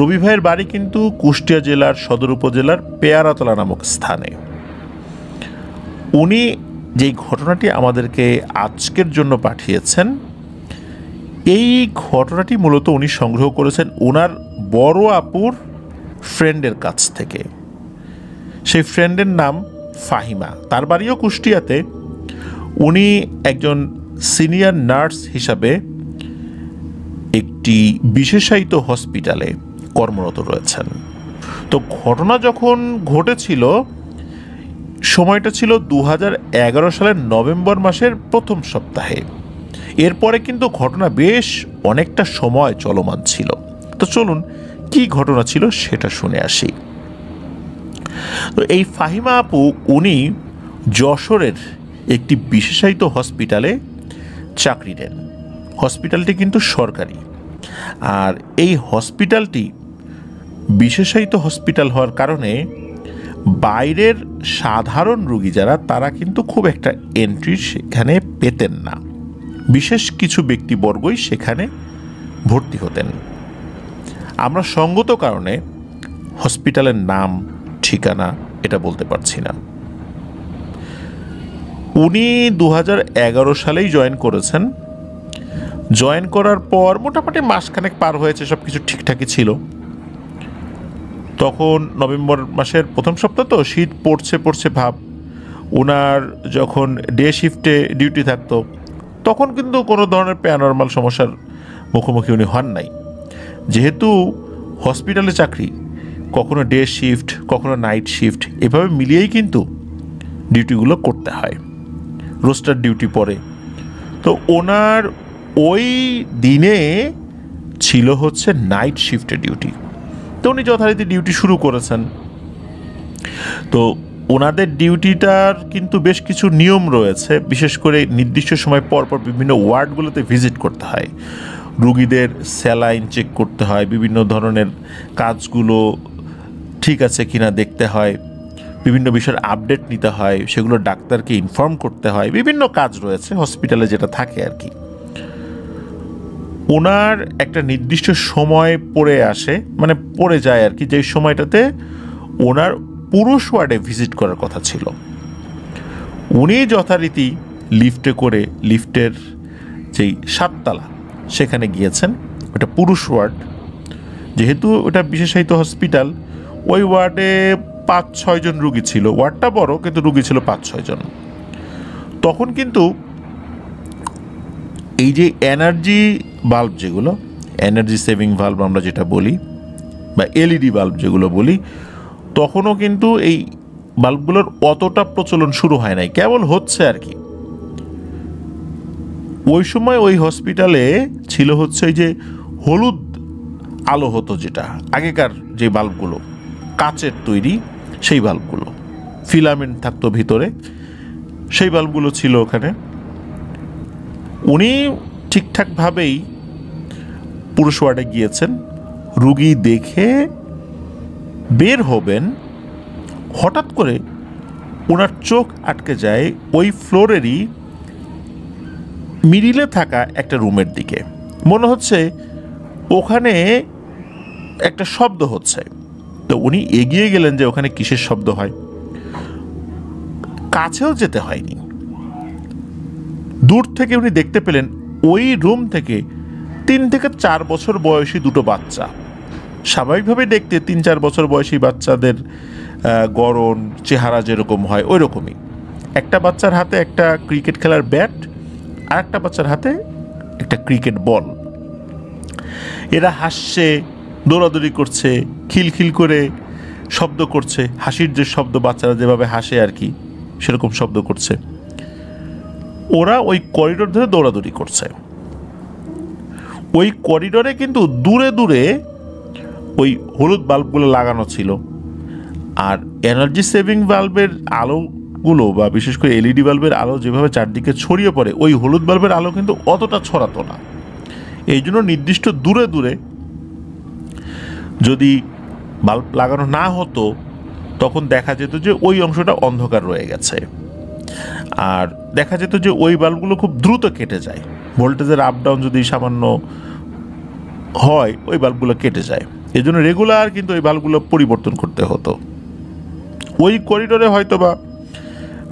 রবি ভাইয়ের বাড়ি কিন্তু কুষ্টিয়া জেলার সদর উপজেলার পেয়ারাতলা নামক স্থানে। উনি যেই ঘটনাটি আমাদেরকে আজকের জন্য পাঠিয়েছেন, এই ঘটনাটি মূলত উনি সংগ্রহ করেছেন ওনার বড় আপুর ফ্রেন্ডের কাছ থেকে। সেই ফ্রেন্ডের নাম ফাহিমা, তার বাড়িও কুষ্টিয়াতে। উনি একজন সিনিয়র নার্স হিসাবে একটি বিশেষায়িত হসপিটালে কর্মরত রয়েছেন। তো ঘটনা যখন ঘটেছিল, সময়টা ছিল 2011 সালের নভেম্বর মাসের প্রথম সপ্তাহে। এরপরে কিন্তু ঘটনা বেশ অনেকটা সময় চলমান ছিল। তো চলুন কি ঘটনা ছিল সেটা শুনে আসি। তো এই ফাহিমা আপু উনি যশোরের একটি বিশেষায়িত হসপিটালে চাকরি নেন। হসপিটালটি কিন্তু সরকারি, আর এই হসপিটালটি বিশেষায়িত হসপিটাল হওয়ার কারণে বাইরের সাধারণ রোগী যারা, তারা কিন্তু খুব একটা এন্ট্রি সেখানে পেতেন না। বিশেষ কিছু ব্যক্তিবর্গই সেখানে ভর্তি হতেন। আমরা সঙ্গত কারণে হসপিটালের নাম ঠিকানা এটা বলতে পারছি না। উনি 2011 সালেই জয়েন করেছেন। জয়েন করার পর মোটামুটি মাসখানেক পার হয়েছে, সব কিছু ঠিকঠাকই ছিল। তখন নভেম্বর মাসের প্রথম সপ্তাহ, তো শীত পড়ছে ভাব। ওনার যখন ডে শিফটে ডিউটি থাকতো, তখন কিন্তু কোনো ধরনের প্যারানরমাল সমস্যার মুখোমুখি উনি হন নাই। যেহেতু হসপিটালে চাকরি, কখনো ডে শিফট কখনো নাইট শিফট, এভাবে মিলিয়েই কিন্তু ডিউটিগুলো করতে হয়, রোস্টার ডিউটি পড়ে। তো ওনার ওই দিনে ছিল হচ্ছে নাইট শিফটের ডিউটি। তো উনি যথারীতি ডিউটি শুরু করেছেন। তো ওনাদের ডিউটিটার কিন্তু বেশ কিছু নিয়ম রয়েছে। বিশেষ করে নির্দিষ্ট সময় পর পর বিভিন্ন ওয়ার্ডগুলোতে ভিজিট করতে হয়, রুগীদের স্যালাইন চেক করতে হয়, বিভিন্ন ধরনের কাজগুলো ঠিক আছে কিনা দেখতে হয়, বিভিন্ন বিষয়ের আপডেট নিতে হয়, সেগুলো ডাক্তারকে ইনফর্ম করতে হয়। বিভিন্ন কাজ রয়েছে হসপিটালে যেটা থাকে আর কি। ওনার একটা নির্দিষ্ট সময় পড়ে যায় আর কি, যে সময়টাতে ওনার পুরুষ ওয়ার্ডে ভিজিট করার কথা ছিল। উনি যথারীতি লিফটে করে লিফটের যেই 7 তলা সেখানে গিয়েছেন। ওটা পুরুষ ওয়ার্ড, যেহেতু ওটা বিশেষায়িত হসপিটাল, ওই ওয়ার্ডে 5-6 জন রুগী ছিল। ওয়ার্ডটা বড়, কিন্তু রুগী ছিল 5-6 জন। তখন কিন্তু এই যে এনার্জি বাল্ব, যেগুলো এনার্জি সেভিং বাল্ব আমরা যেটা বলি, বা এলইডি বাল্ব যেগুলো বলি, তখনও কিন্তু এই বাল্বগুলোর অতটা প্রচলন শুরু হয় নাই, কেবল হচ্ছে আর কি। ওই সময় ওই হসপিটালে ছিল হচ্ছে এই যে হলুদ আলো হতো, যেটা আগেকার যে বাল্বগুলো কাচের তৈরি, সেই বাল্বগুলো ফিলামেন্ট থাকতো ভিতরে, সেই বাল্বগুলো ছিল ওখানে। উনি ঠিকঠাকভাবেই পুরুষ ওয়ার্ডে গিয়েছেন, রুগী দেখে বের হবেন, হঠাৎ করে ওনার চোখ আটকে যায় ওই ফ্লোরেরই মিডিলে থাকা একটা রুমের দিকে। মনে হচ্ছে ওখানে একটা শব্দ হচ্ছে। তো উনি এগিয়ে গেলেন যে ওখানে কিসের শব্দ হয়। কাছেও যেতে হয়নি, দূর থেকে উনি দেখতে পেলেন ওই রুম থেকে 3 থেকে 4 বছর বয়সী 2টো বাচ্চা। স্বাভাবিকভাবে দেখতে 3-4 বছর বয়সী বাচ্চাদের গড়ন চেহারা যেরকম হয় ওই রকমই। একটা বাচ্চার হাতে একটা ক্রিকেট খেলার ব্যাট, আর একটা বাচ্চার হাতে একটা ক্রিকেট বল। এরা হাসছে, দৌড়াদৌড়ি করছে, খিলখিল করে শব্দ করছে, হাসির যে শব্দ বাচ্চারা যেভাবে হাসে আর কি, সেরকম শব্দ করছে। ওরা ওই করিডোর ধরে দৌড়াদৌড়ি করছে। ওই করিডোরে কিন্তু দূরে দূরে ওই হলুদ বাল্বগুলো লাগানো ছিল, আর এনার্জি সেভিং বাল্বের আলোগুলো, বা বিশেষ করে এলইডি বাল্বের আলো যেভাবে চারদিকে ছড়িয়ে পড়ে, ওই হলুদ বাল্বের আলো কিন্তু অতটা ছড়াতো না। এই জন্য নির্দিষ্ট দূরে দূরে যদি বাল্ব লাগানো না হতো, তখন দেখা যেত যে ওই অংশটা অন্ধকার রয়ে গেছে। আর দেখা যেত যে ওই বাল্বগুলো খুব দ্রুত কেটে যায়। ভোল্টেজের আপ ডাউন যদি সামান্য হয় ওই বাল্বগুলো কেটে যায়। এই জন্য রেগুলার কিন্তু ওই বাল্বগুলো পরিবর্তন করতে হতো। ওই করিডোরে হয়তো বা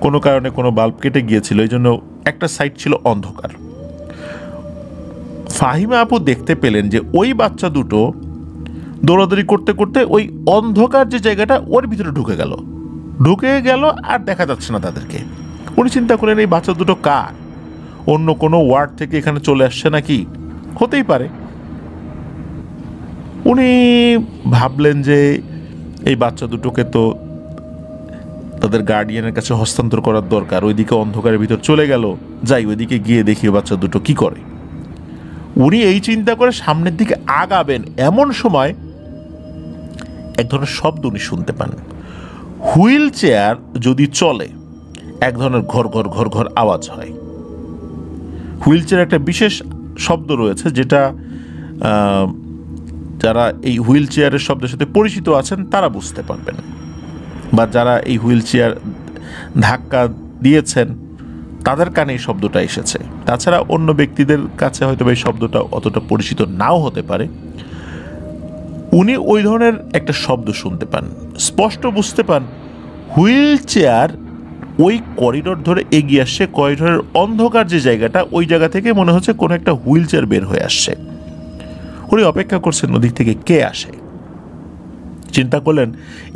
কোনো কারণে কোনো বাল্ব কেটে গিয়েছিল, এই জন্য একটা সাইড ছিল অন্ধকার। ফাহিমা আপু দেখতে পেলেন যে ওই বাচ্চা দুটো দৌড়াদৌড়ি করতে করতে ওই অন্ধকার যে জায়গাটা ওর ভিতরে ঢুকে গেল আর দেখা যাচ্ছে না তাদেরকে। উনি চিন্তা করলেন এই বাচ্চা দুটো কার, অন্য কোনো ওয়ার্ড থেকে এখানে চলে আসছে নাকি, হতেই পারে। উনি ভাবলেন যে এই বাচ্চা দুটোকে তো তাদের গার্ডিয়ানের কাছে হস্তান্তর করার দরকার, ওইদিকে অন্ধকারের ভিতর চলে গেল, যাই ওইদিকে গিয়ে দেখি বাচ্চা দুটো কি করে। উনি এই চিন্তা করে সামনের দিকে আগাবেন, এমন সময় এক ধরনের শব্দ উনি শুনতে পান। হুইল চেয়ার যদি চলে এক ধরনের ঘর ঘর ঘর ঘর আওয়াজ হয়। হুইল চেয়ার একটা বিশেষ শব্দ রয়েছে যেটা যারা এই হুইল চেয়ারের শব্দের সাথে পরিচিত আছেন তারা বুঝতে পারবেন, বা যারা এই হুইল চেয়ার ধাক্কা দিয়েছেন তাদের কানে এই শব্দটা এসেছে। তাছাড়া অন্য ব্যক্তিদের কাছে হয়তো এই শব্দটা অতটা পরিচিত নাও হতে পারে। উনি ওই ধরনের একটা শব্দ শুনতে পান, স্পষ্ট বুঝতে পান হুইল চেয়ার ওই করিডোর ধরে এগিয়ে আসছে। করিডোরের অন্ধকার যে জায়গাটা, ওই জায়গা থেকে মনে হচ্ছে কোনো একটা হুইল চেয়ার বের হয়ে আসছে। উনি অপেক্ষা করছেন ওদিক থেকে কে আসে। চিন্তা করলেন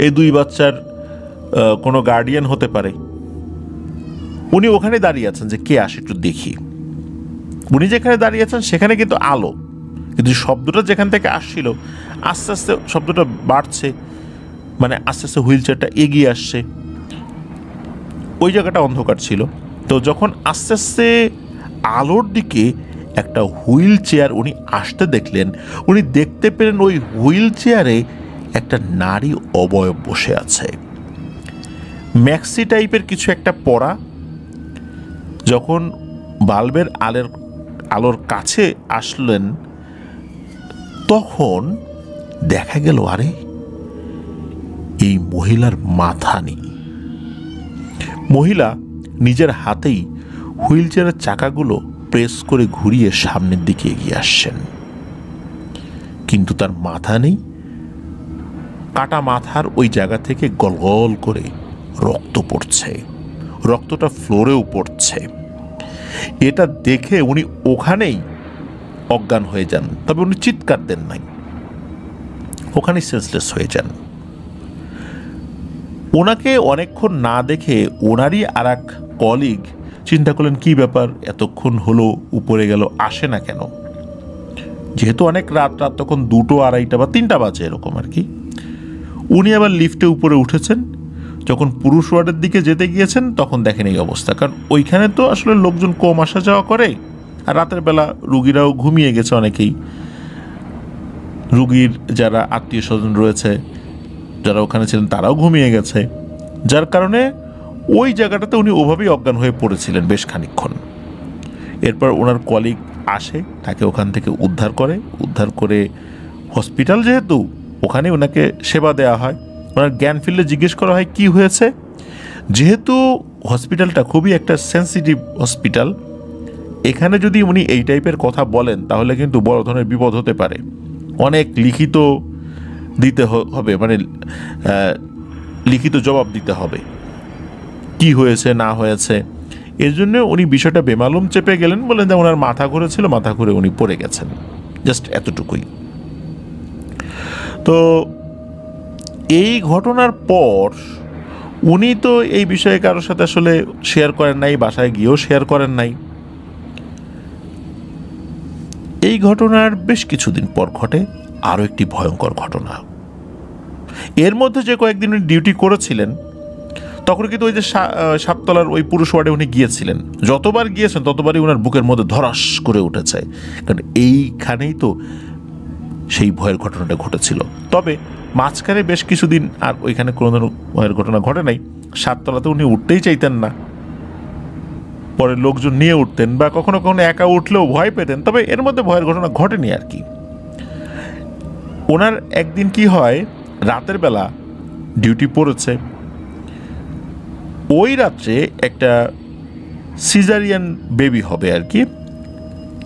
এই দুই বাচ্চার কোনো গার্ডিয়ান হতে পারে। উনি ওখানে দাঁড়িয়ে আছেন যে কে আসে একটু দেখি। উনি যেখানে দাঁড়িয়ে আছেন সেখানে কিন্তু আলো, কিন্তু শব্দটা যেখান থেকে আসছিল আস্তে আস্তে শব্দটা বাড়ছে, মানে আস্তে আস্তে হুইল চেয়ারটা এগিয়ে আসছে। ওই জায়গাটা অন্ধকার ছিল, তো যখন আস্তে আস্তে আলোর দিকে একটা হুইল চেয়ার উনি আসতে দেখলেন, উনি দেখতে পেলেন ওই হুইল চেয়ারে একটা নারী অবয়ব বসে আছে, ম্যাক্সি টাইপের কিছু একটা পরা। যখন বাল্বের আলোর কাছে আসলেন তখন দেখা গেল আরে এই মহিলার মাথা নেই। মহিলা নিজের হাতেই হুইল চেয়ারের চাকাগুলো প্রেস করে ঘুরিয়ে সামনের দিকে এগিয়ে আসছেন, কিন্তু তার মাথা নেই। কাটা মাথার ওই জায়গা থেকে গলগল করে রক্ত পড়ছে, রক্তটা ফ্লোরেও পড়ছে। এটা দেখে উনি ওখানেই অজ্ঞান হয়ে যান, তবে উনি চিৎকার দেন নাই, ওখানেই সেন্সলেস হয়ে যান। ওনাকে অনেকক্ষণ না দেখে ওনারই আর এক কলিগ চিন্তা করলেন কি ব্যাপার, এতক্ষণ হলো উপরে গেল, আসে না কেন। যেহেতু অনেক রাত তখন 2টো 2:30 বা 3টা বাজে এরকম আর কি। উনি আবার লিফটে উপরে উঠেছেন, যখন পুরুষ ওয়ার্ডের দিকে যেতে গিয়েছেন তখন দেখেন এই অবস্থা। কারণ ওইখানে তো আসলে লোকজন কম আসা যাওয়া করে, আর রাতের বেলা রুগীরাও ঘুমিয়ে গেছে অনেকেই। রুগীর যারা আত্মীয় স্বজন রয়েছে যারা ওখানে ছিলেন তারাও ঘুমিয়ে গেছে, যার কারণে ওই জায়গাটাতে উনি ওভাবেই অজ্ঞান হয়ে পড়েছিলেন বেশ খানিকক্ষণ। এরপর ওনার কলিগ আসে, তাকে ওখান থেকে উদ্ধার করে হসপিটাল, যেহেতু ওখানে ওনাকে সেবা দেওয়া হয়। ওনার জ্ঞান ফিরলে জিজ্ঞেস করা হয় কি হয়েছে। যেহেতু হসপিটালটা খুবই একটা সেন্সিটিভ হসপিটাল, এখানে যদি উনি এই টাইপের কথা বলেন তাহলে কিন্তু বড় ধরনের বিপদ হতে পারে। অনেক লিখিত দিতে হবে, মানে লিখিত জবাব দিতে হবে কি হয়েছে না হয়েছে। এর জন্য উনি বিষয়টা বেমালুম চেপে গেলেন, বলেন যে ওনার মাথা ঘুরেছিল, মাথা ঘুরে উনি পড়ে গেছেন, জাস্ট এতটুকুই। তো এই ঘটনার পর উনি তো এই বিষয়ে কারোর সাথে আসলে শেয়ার করেন নাই, বাসায় গিয়েও শেয়ার করেন নাই। এই ঘটনার বেশ কিছুদিন পর ঘটে আরও একটি ভয়ঙ্কর ঘটনা। এর মধ্যে যে কয়েকদিন উনি ডিউটি করেছিলেন তখন কিন্তু ওই যে 7তলার ওই পুরুষ ওয়ার্ডে উনি গিয়েছিলেন। যতবার গিয়েছেন ততবারই ওনার বুকের মধ্যে ধরাস করে উঠেছে, কারণ এইখানেই তো সেই ভয়ের ঘটনাটা ঘটেছিল। তবে মাঝখানে বেশ কিছুদিন আর ওইখানে কোনো ধরনের ভয়ের ঘটনা ঘটে নাই। 7তলাতে উনি উঠতেই চাইতেন না, পরে লোকজন নিয়ে উঠতেন, বা কখনো কখনো একা উঠলেও ভয় পেতেন, তবে এর মধ্যে ভয়ের ঘটনা ঘটেনি আর কি। ওনার একদিন কি হয়, রাতের বেলা ডিউটি পড়েছে, ওই রাত্রে একটা সিজারিয়ান বেবি হবে আর কি।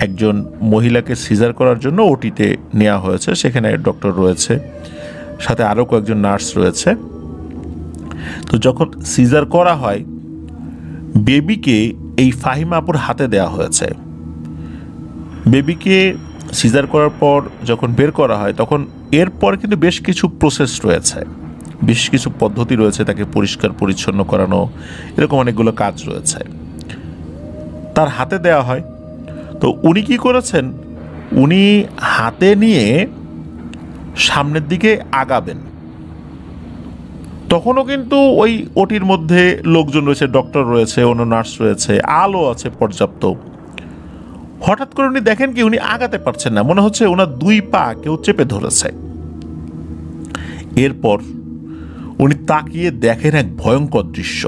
একজন মহিলাকে সিজার করার জন্য ওটিতে নেওয়া হয়েছে, সেখানে ডক্টর রয়েছে, সাথে আরও কয়েকজন নার্স রয়েছে। তো যখন সিজার করা হয়, বেবিকে এই ফাহিমা আপুর হাতে দেওয়া হয়েছে। বেবিকে সিজার করার পর যখন বের করা হয়, তখন এরপর কিন্তু বেশ কিছু প্রসেস রয়েছে, বেশ কিছু পদ্ধতি রয়েছে, তাকে পরিষ্কার পরিচ্ছন্ন করানো, এরকম অনেকগুলো কাজ রয়েছে। তার হাতে দেওয়া হয়। তো উনি কি করেছেন, উনি হাতে নিয়ে সামনের দিকে আগাবেন, তখনও কিন্তু ওই ওটির মধ্যে লোকজন রয়েছে, ডক্টর রয়েছে, অন্য নার্স রয়েছে, আলো আছে পর্যাপ্ত। হঠাৎ করে উনি দেখেন কি উনি আগাতে পারছেন না, মনে হচ্ছে ওনার দুই পা কেউ চেপে ধরেছে। এরপর উনি তাকিয়ে দেখেন এক ভয়ঙ্কর দৃশ্য।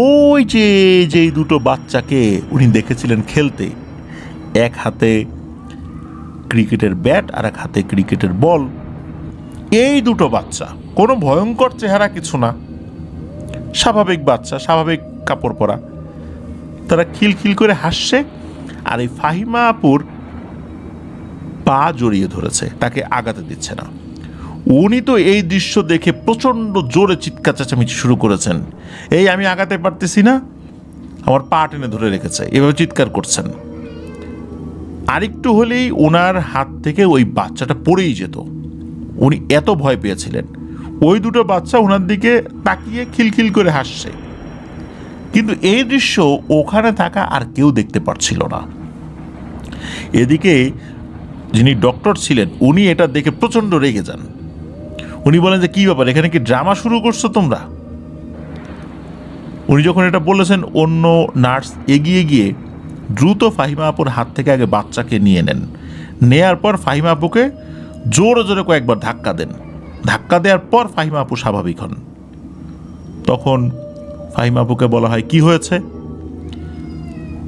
ওই যে যেই দুটো বাচ্চাকে উনি দেখেছিলেন খেলতে, এক হাতে ক্রিকেটের ব্যাট আর এক হাতে ক্রিকেটের বল, এই দুটো বাচ্চা, কোনো ভয়ঙ্কর চেহারা কিছু না, স্বাভাবিক বাচ্চা, স্বাভাবিক কাপড় পরা, তারা খিলখিল করে হাসছে আর এই ফাহিমা আপুর পা জড়িয়ে ধরেছে, তাকে আগাতে দিচ্ছে না। উনি তো এই দৃশ্য দেখে প্রচণ্ড জোরে চিৎকার চেঁচামেচি শুরু করেছেন, এই আমি আগাতে পারতেছি না, আমার পা টেনে ধরে রেখেছে, এভাবে চিৎকার করছেন। আরেকটু হলেই ওনার হাত থেকে ওই বাচ্চাটা পড়েই যেত, উনি এত ভয় পেয়েছিলেন। ওই দুটো বাচ্চা ওনার দিকে তাকিয়ে খিলখিল করে হাসছে, কিন্তু এই দৃশ্য ওখানে থাকা আর কেউ দেখতে পারছিল না। এদিকে যিনি ডক্টর ছিলেন, উনি এটা দেখে প্রচণ্ড রেগে যান। উনি বলেন যে, কি ব্যাপার, এখানে কি ড্রামা শুরু করছো তোমরা? উনি যখন এটা বলেছেন, অন্য নার্স এগিয়ে গিয়ে দ্রুত ফাহিমা আপুর হাত থেকে আগে বাচ্চাকে নিয়ে নেন, নেয়ার পর ফাহিমা আপুকে জোরে জোরে কয়েকবার ধাক্কা দেন। ধাক্কা দেওয়ার পর ফাহিমা আপু স্বাভাবিক হন। তখন ফাহিমা আপুকে বলা হয়, কি হয়েছে?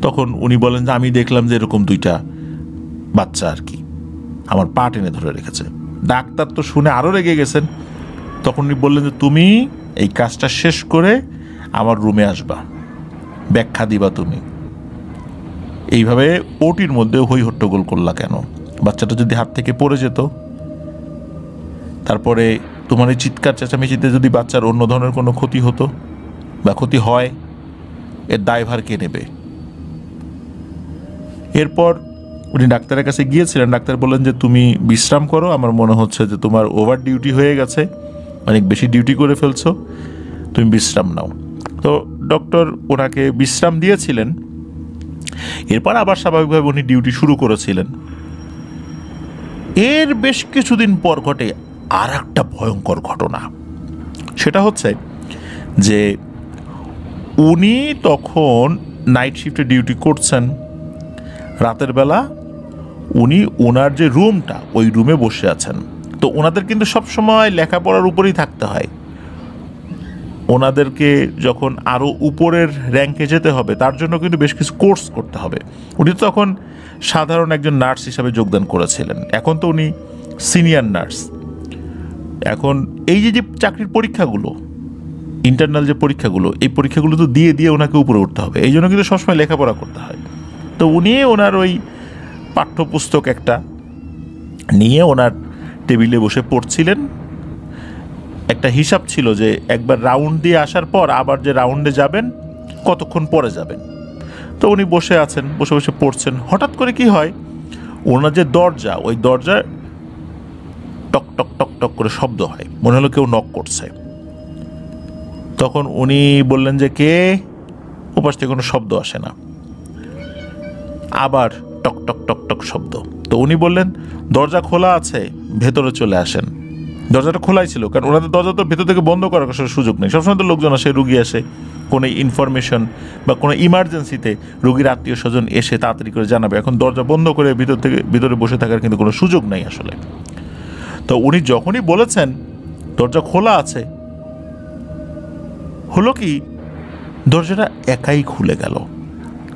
তখন উনি বলেন যে, আমি দেখলাম যে এরকম দুইটা বাচ্চা আর কি আমার পা টেনে ধরে রেখেছে। ডাক্তার তো শুনে আরও রেগে গেছেন। তখন উনি বললেন যে, তুমি এই কাজটা শেষ করে আমার রুমে আসবা, ব্যাখ্যা দিবা তুমি। এইভাবে ওটির মধ্যে হই হট্টগোল করলা কেন? বাচ্চাটা যদি হাত থেকে পড়ে যেত, তারপরে তোমার এই চিৎকার চেঁচামেচিতে যদি বাচ্চার অন্য ধরনের কোনো ক্ষতি হতো বা ক্ষতি হয়, এর দায়ভার কে নেবে? এরপর উনি ডাক্তারের কাছে গিয়েছিলেন। ডাক্তার বললেন যে, তুমি বিশ্রাম করো, আমার মনে হচ্ছে যে তোমার ওভার ডিউটি হয়ে গেছে, অনেক বেশি ডিউটি করে ফেলছো, তুমি বিশ্রাম নাও। তো ডক্টর ওনাকে বিশ্রাম দিয়েছিলেন। এরপর আবার স্বাভাবিকভাবে উনি ডিউটি শুরু করেছিলেন। এর বেশ কিছুদিন পর ঘটে আর একটা ভয়ঙ্কর ঘটনা। সেটা হচ্ছে যে উনি তখন নাইট শিফটে ডিউটি করছেন। রাতের বেলা উনি ওনার যে রুমটা, ওই রুমে বসে আছেন। তো ওনাদের কিন্তু সবসময় লেখাপড়ার উপরেই থাকতে হয়। ওনাদেরকে যখন আরও উপরের র্যাঙ্কে যেতে হবে, তার জন্য কিন্তু বেশ কিছু কোর্স করতে হবে। উনি তো তখন সাধারণ একজন নার্স হিসাবে যোগদান করেছিলেন, এখন তো উনি সিনিয়র নার্স। এখন এই যে চাকরির পরীক্ষাগুলো, ইন্টারনাল যে পরীক্ষাগুলো, এই পরীক্ষাগুলো তো দিয়ে দিয়ে ওনাকে উপরে উঠতে হবে, এই জন্য কিন্তু সবসময় লেখাপড়া করতে হয়। তো উনি ওনার ওই পাঠ্যপুস্তক একটা নিয়ে ওনার টেবিলে বসে পড়ছিলেন। একটা হিসাব ছিল যে একবার রাউন্ড দিয়ে আসার পর আবার যে রাউন্ডে যাবেন, কতক্ষণ পরে যাবেন। তো উনি বসে আছেন, বসে বসে পড়ছেন। হঠাৎ করে কি হয়, ওনার যে দরজা, ওই দরজায় টক টক টক টক করে শব্দ হয়, মনে হলো কেউ নক করছে। তখন উনি বললেন যে, কে? ওপাশ থেকে কোনো শব্দ আসে না, আবার টক টক টক টক শব্দ। তো উনি বললেন, দরজা খোলা আছে, ভেতরে চলে আসেন। দরজাটা খোলাই ছিল, কারণ ওনাদের দরজা তো ভেতর থেকে বন্ধ করার কোনো সুযোগ নেই। সবসময় তো লোকজন আসে, রুগী আসে, কোনো ইনফরমেশন বা কোনো ইমার্জেন্সিতে রুগীর আত্মীয় স্বজন এসে তাড়াতাড়ি করে জানাবে। এখন দরজা বন্ধ করে ভিতরে বসে থাকার কিন্তু কোনো সুযোগ নেই আসলে। তো উনি যখনই বলেছেন দরজা খোলা আছে, হলো কি, দরজাটা একাই খুলে গেল।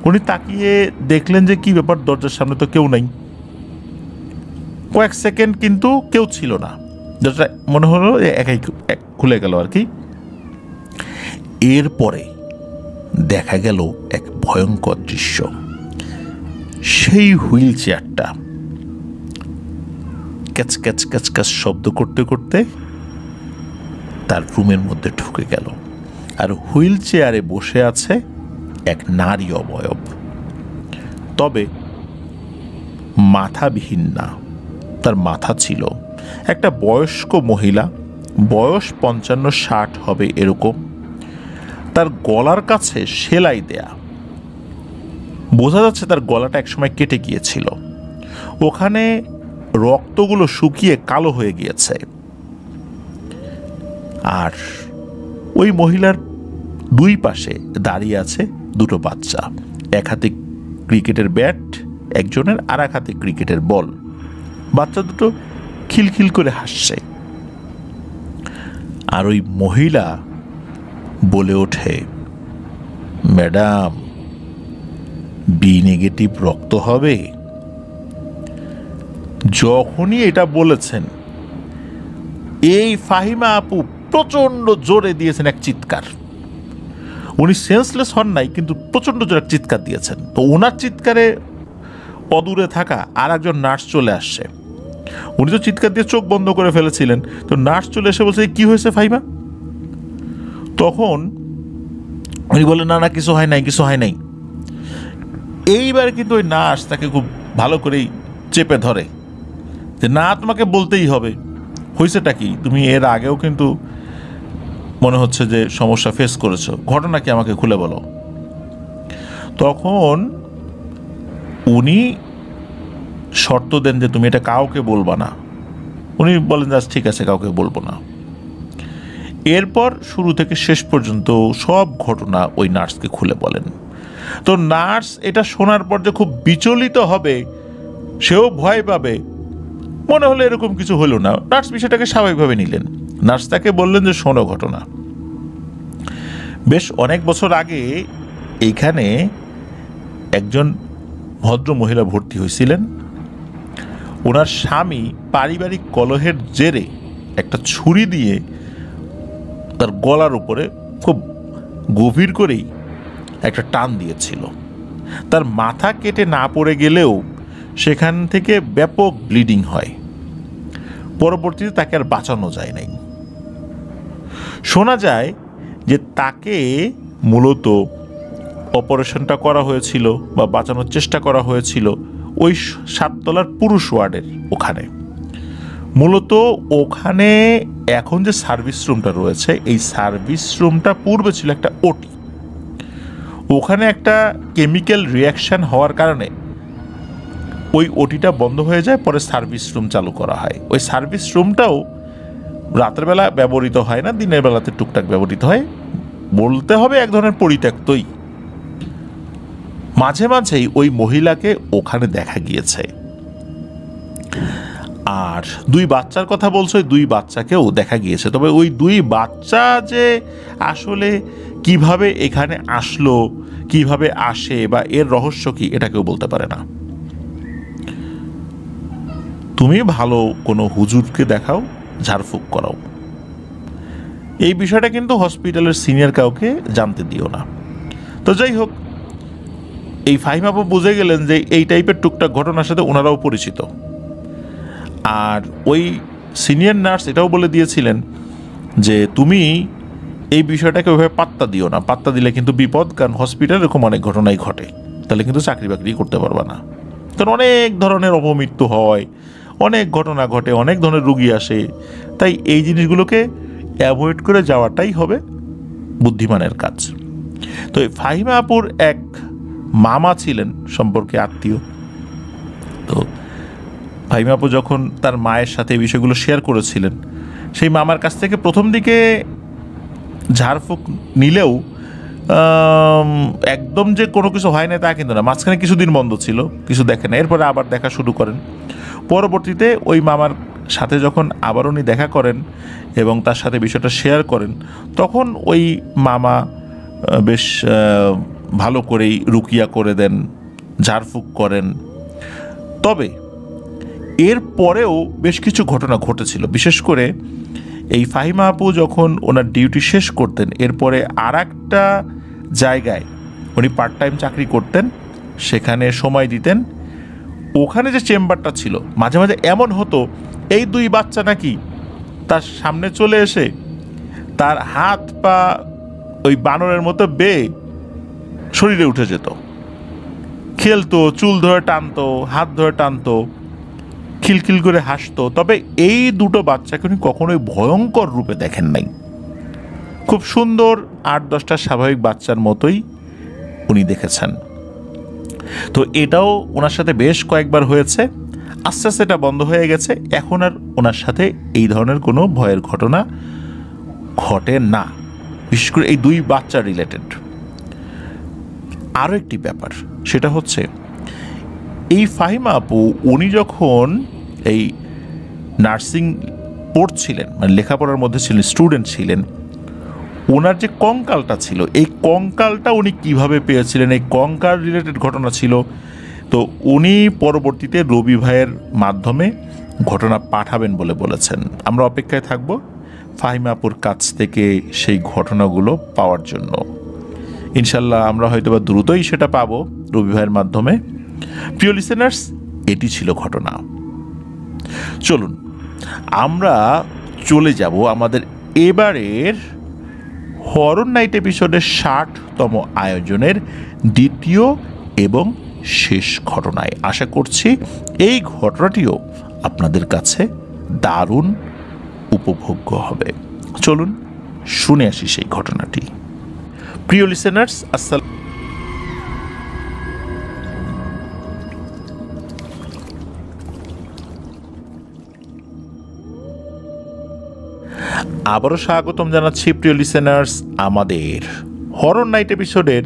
উনি তাকিয়ে দেখলেন যে কি ব্যাপার, দরজার সামনে তো কেউ নাই। কয়েক সেকেন্ড কিন্তু কেউ ছিল না, দরজা মনে হলো একাই খুলে গেল আর কি। এরপরে দেখা গেল এক ভয়ঙ্কর দৃশ্য। সেই হুইল চেয়ারটা ক্যাচ ক্যাচ ক্যাচ ক্যাচ শব্দ করতে করতে তার রুমের মধ্যে ঢুকে গেল। আর হুইল চেয়ারে বসে আছে এক নারী অবয়ব, তবে মাথাবিহীন না, তার মাথা ছিল। একটা বয়স্ক মহিলা, বয়স 55-60 হবে এরকম। তার গলার কাছে সেলাই দেয়া, বোঝা যাচ্ছে তার গলাটা একসময় কেটে গিয়েছিল। ওখানে রক্তগুলো শুকিয়ে কালো হয়ে গিয়েছে। আর ওই মহিলার দুই পাশে দাঁড়িয়ে আছে দুটো বাচ্চা, এক হাতে ক্রিকেটের ব্যাট একজনের, আর এক হাতে ক্রিকেটের বল। বাচ্চা দুটো খিলখিল করে হাসছে। আর ওই মহিলা বলে ওঠে, ম্যাডাম, বি নেগেটিভ রক্ত হবে। যখনই এটা বলেছেন, এই ফাহিমা আপু প্রচন্ড জোরে দিয়েছেন এক চিৎকার। উনি সেন্সলেস হন নাই, কিন্তু প্রচন্ড জোরে চিৎকার দিয়েছেন। তো ওনার চিৎকারে অদূরে থাকা আর একজন নার্স চলে আসছে। উনি তো চিৎকার দিয়ে চোখ বন্ধ করে ফেলেছিলেন। তো নার্স চলে এসে বলছে, কি হয়েছে ফাহিমা? তখন উনি বললেন, না না, কিছু হয় নাই, কিছু হয় নাই। এইবার কিন্তু ওই নার্স তাকে খুব ভালো করেই চেপে ধরে যে, না, তোমাকে বলতেই হবে, হয়েছেটা কি? তুমি এর আগেও কিন্তু মনে হচ্ছে যে সমস্যা ফেস করেছো, ঘটনা কি আমাকে খুলে বলো। তখন উনি শর্ত দেন যে তুমি এটা কাউকে বলবা না। উনি বলেন যে ঠিক আছে, কাউকে বলবো না। এরপর শুরু থেকে শেষ পর্যন্ত সব ঘটনা ওই নার্সকে খুলে বলেন। তো নার্স এটা শোনার পর যে খুব বিচলিত হবে, সেও ভয় পাবে, মনে হলো এরকম কিছু হলো না। নার্স বিষয়টাকে স্বাভাবিকভাবে নিলেন। নার্স তাকে বললেন যে, শোনো, ঘটনা বেশ অনেক বছর আগে এইখানে একজন ভদ্র মহিলা ভর্তি হয়েছিলেন। ওনার স্বামী পারিবারিক কলহের জেরে একটা ছুরি দিয়ে তার গলার উপরে খুব গভীর করেই একটা টান দিয়েছিল। তার মাথা কেটে না পড়ে গেলেও সেখান থেকে ব্যাপক ব্লিডিং হয়। পরবর্তীতে তাকে আর বাঁচানো যায় নাই। শোনা যায় যে তাকে মূলত অপারেশনটা করা হয়েছিল বা বাঁচানোর চেষ্টা করা হয়েছিল ওই 7 তলার পুরুষ ওয়ার্ডের ওখানে। মূলত ওখানে এখন যে সার্ভিস রুমটা রয়েছে, এই সার্ভিস রুমটা পূর্বে ছিল একটা ওটি। ওখানে একটা কেমিক্যাল রিয়াকশন হওয়ার কারণে ওই ওটিটা বন্ধ হয়ে যায়, পরে সার্ভিস রুম চালু করা হয়। ওই সার্ভিস রুমটাও রাতের বেলা ব্যবহৃত হয় না, দিনের বেলাতে টুকটাক ব্যবহৃত হয়। বলতে হবে এক ধরনের পরিত্যক্তই। মাঝে মাঝেই ওই মহিলাকে ওখানে দেখা গিয়েছে। আর 2 বাচ্চার কথা বলছো, ওই 2 বাচ্চাকেও দেখা গিয়েছে। তবে ওই 2 বাচ্চা যে আসলে কিভাবে এখানে আসলো, কিভাবে আসে, বা এর রহস্য কি, এটা কেউ বলতে পারে না। তুমি ভালো কোনো হুজুরকে দেখাও, ঝাড়ফুঁক করাও। এই বিষয়টা কিন্তু হসপিটালের সিনিয়র কাউকে জানতে দিও না। তো যাই হোক, এই ফাহিম আপু বুঝে গেলেন যে এই টাইপের টুকটাক ঘটনার সাথে ওনারাও পরিচিত। আর ওই সিনিয়র নার্স এটাও বলে দিয়েছিলেন যে তুমি এই বিষয়টাকে ওইভাবে পাত্তা দিও না, পাত্তা দিলে কিন্তু বিপদ, কারণ হসপিটালে এরকম অনেক ঘটনাই ঘটে, তাহলে কিন্তু চাকরি বাকরি করতে পারবে না। কারণ অনেক ধরনের অপমৃত্যু হয়, অনেক ঘটনা ঘটে, অনেক ধরনের রুগী আসে। তাই এই জিনিসগুলোকে অ্যাভয়েড করে যাওয়াটাই হবে বুদ্ধিমানের কাজ। তো ফাহিমা আপুর এক মামা ছিলেন সম্পর্কে আত্মীয়। তো ফাহিমা আপু যখন তার মায়ের সাথে এই বিষয়গুলো শেয়ার করেছিলেন, সেই মামার কাছ থেকে প্রথম দিকে ঝাড়ফুঁক নিলেও একদম যে কোনো কিছু হয় না তা কিন্তু না। মাঝখানে কিছুদিন বন্ধ ছিল, কিছু দেখে না, এরপরে আবার দেখা শুরু করেন। পরবর্তীতে ওই মামার সাথে যখন আবার উনি দেখা করেন এবং তার সাথে বিষয়টা শেয়ার করেন, তখন ওই মামা বেশ ভালো করেই রুকিয়া করে দেন, ঝাড়ফুঁক করেন। তবে এর পরেও বেশ কিছু ঘটনা ঘটেছিল। বিশেষ করে এই ফাহিমা আপু যখন ওনার ডিউটি শেষ করতেন, এরপরে আর একটা জায়গায় উনি পার্ট টাইম চাকরি করতেন, সেখানে সময় দিতেন। ওখানে যে চেম্বারটা ছিল, মাঝে মাঝে এমন হতো এই দুই বাচ্চা নাকি তার সামনে চলে এসে তার হাত পা ওই বানরের মতো বেয়ে শরীরে উঠে যেত, খেলতো, চুল ধরে টানতো, হাত ধরে টানতো, খিলখিল করে হাসতো। তবে এই দুটো বাচ্চাকে উনি কখনোই ভয়ঙ্কর রূপে দেখেন নাই। খুব সুন্দর 8-10টা স্বাভাবিক বাচ্চার মতোই উনি দেখেছেন। তো এটাও ওনার সাথে বেশ কয়েকবার হয়েছে। আস্তে আস্তে এটা বন্ধ হয়ে গেছে। এখন আর ওনার সাথে এই ধরনের কোনো ভয়ের ঘটনা ঘটে না, বিশেষ করে এই দুই বাচ্চা রিলেটেড। আরও একটি ব্যাপার, সেটা হচ্ছে এই ফাহিমা আপু উনি যখন এই নার্সিং পড়ছিলেন, মানে লেখাপড়ার মধ্যে ছিলেন, স্টুডেন্ট ছিলেন, ওনার যে কঙ্কালটা ছিল, এই কঙ্কালটা উনি কিভাবে পেয়েছিলেন, এই কঙ্কাল রিলেটেড ঘটনা ছিল। তো উনি পরবর্তীতে রবি ভাইয়ের মাধ্যমে ঘটনা পাঠাবেন বলে বলেছেন। আমরা অপেক্ষায় থাকব ফাহিমা আপুর কাছ থেকে সেই ঘটনাগুলো পাওয়ার জন্য। ইনশাল্লাহ আমরা হয়তোবা দ্রুতই সেটা পাবো রবি ভাইয়ের মাধ্যমে। প্রিয় লিসেনার্স, এটি ছিল ঘটনা। চলুন আমরা চলে যাব আমাদের এবারের হরর নাইট এপিসোডের 60তম আয়োজনের দ্বিতীয় এবং শেষ ঘটনায়। আশা করছি এই ঘটনাটিও আপনাদের কাছে দারুণ উপভোগ্য হবে। চলুন শুনে আসি সেই ঘটনাটি। প্রিয় লিসেনার্স, আসসালাম। আবারও স্বাগতম জানাচ্ছি প্রিয় লিসেনার্স আমাদের হরর নাইট এপিসোডের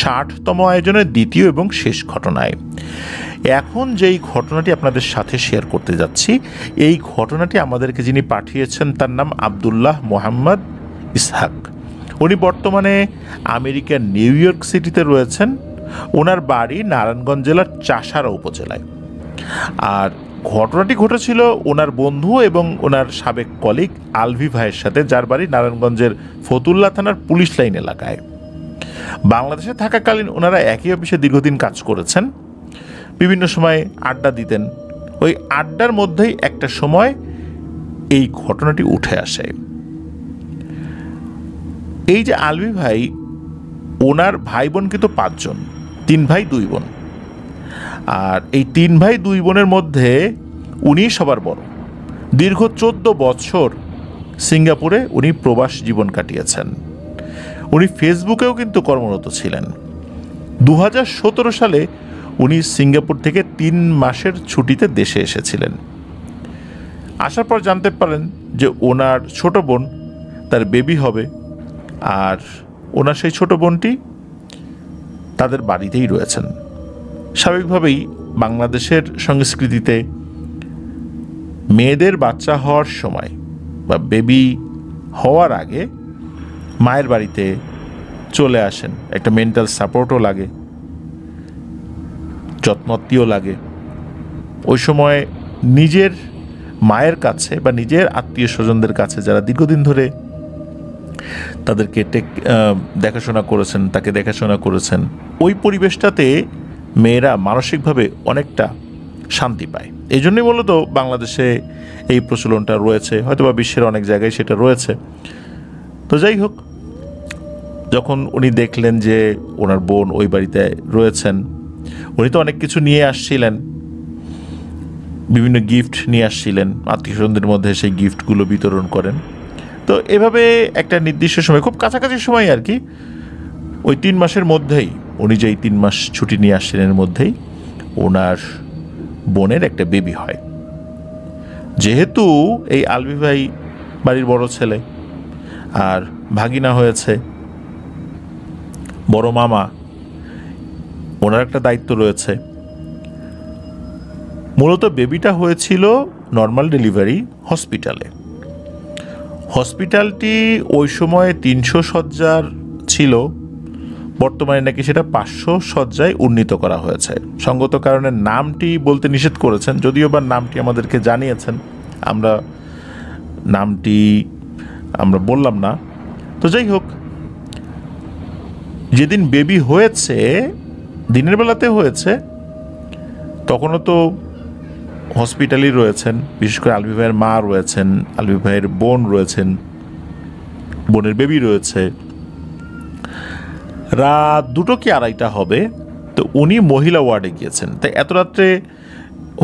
60তম আয়োজনের দ্বিতীয় এবং শেষ ঘটনায়। এখন যেই ঘটনাটি আপনাদের সাথে শেয়ার করতে যাচ্ছি, এই ঘটনাটি আমাদেরকে যিনি পাঠিয়েছেন তার নাম আব্দুল্লাহ মোহাম্মদ ইসহাক। উনি বর্তমানে আমেরিকার নিউ ইয়র্ক সিটিতে রয়েছেন। ওনার বাড়ি নারায়ণগঞ্জ জেলার চাষাড়া উপজেলায়। আর ঘটনাটি ঘটেছিল ওনার বন্ধু এবং ওনার সাবেক কলিগ আলভি ভাইয়ের সাথে, যার বাড়ি নারায়ণগঞ্জের ফতুল্লা থানার পুলিশ লাইন এলাকায়। বাংলাদেশে থাকাকালীন ওনারা একই অফিসে দীর্ঘদিন কাজ করেছেন, বিভিন্ন সময় আড্ডা দিতেন। ওই আড্ডার মধ্যেই একটা সময় এই ঘটনাটি উঠে আসে। এই যে আলভি ভাই, ওনার ভাই বোন কিন্তু 5 জন, 3 ভাই 2 বোন। আর এই 3 ভাই 2 বোনের মধ্যে উনি সবার বড়। দীর্ঘ 14 বছর সিঙ্গাপুরে উনি প্রবাস জীবন কাটিয়েছেন। উনি ফেসবুকেও কিন্তু কর্মরত ছিলেন। 2017 সালে উনি সিঙ্গাপুর থেকে 3 মাসের ছুটিতে দেশে এসেছিলেন। আসার পর জানতে পারেন যে ওনার ছোট বোন, তার বেবি হবে। আর ওনার সেই ছোট বোনটি তাদের বাড়িতেই রয়েছেন। স্বাভাবিকভাবেই বাংলাদেশের সংস্কৃতিতে মেয়েদের বাচ্চা হওয়ার সময় বা বেবি হওয়ার আগে মায়ের বাড়িতে চলে আসেন। একটা মেন্টাল সাপোর্টও লাগে, যত্নত্বও লাগে। ওই সময় নিজের মায়ের কাছে বা নিজের আত্মীয় স্বজনদের কাছে যারা দীর্ঘদিন ধরে তাদেরকে দেখাশোনা করেছেন, তাকে দেখাশোনা করেছেন, ওই পরিবেশটাতে মেয়েরা মানসিকভাবে অনেকটা শান্তি পায়। এই জন্যই মূলত বাংলাদেশে এই প্রচলনটা রয়েছে, হয়তো বা বিশ্বের অনেক জায়গায় সেটা রয়েছে। তো যাই হোক, যখন উনি দেখলেন যে ওনার বোন ওই বাড়িতে রয়েছেন, উনি তো অনেক কিছু নিয়ে আসছিলেন, বিভিন্ন গিফট নিয়ে আসছিলেন, আত্মীয় স্বজনদের মধ্যে সেই গিফটগুলো বিতরণ করেন। তো এভাবে একটা নির্দিষ্ট সময়, খুব কাছাকাছি সময় আর কি, ওই 3 মাসের মধ্যেই, উনি যেই 3 মাস ছুটি নিয়ে আসছিলেন এর মধ্যেই ওনার বোনের একটা বেবি হয়। যেহেতু এই আলভি ভাই বাড়ির বড় ছেলে আর ভাগিনা হয়েছে বড় মামা, ওনার একটা দায়িত্ব রয়েছে। মূলত বেবিটা হয়েছিল নর্মাল ডেলিভারি হসপিটালে। হসপিটালটি ওই সময় 300 শয্যার ছিল, বর্তমানে নাকি সেটা 500 শয্যায় উন্নীত করা হয়েছে। সঙ্গত কারণে নামটি বলতে নিষেধ করেছেন, যদিও বা নামটি আমাদেরকে জানিয়েছেন, আমরা নামটি বললাম না। তো যাই হোক, যেদিন বেবি হয়েছে দিনের বেলাতে হয়েছে, তখনও তো হসপিটালই রয়েছেন, বিশেষ করে আলভি ভাইয়ের মা রয়েছেন, আলভি ভাইয়ের বোন রয়েছেন, বোনের বেবি রয়েছে। রাত 2টো কি 2:30 হবে। তো উনি মহিলা ওয়ার্ডে গিয়েছেন। তাই এত রাত্রে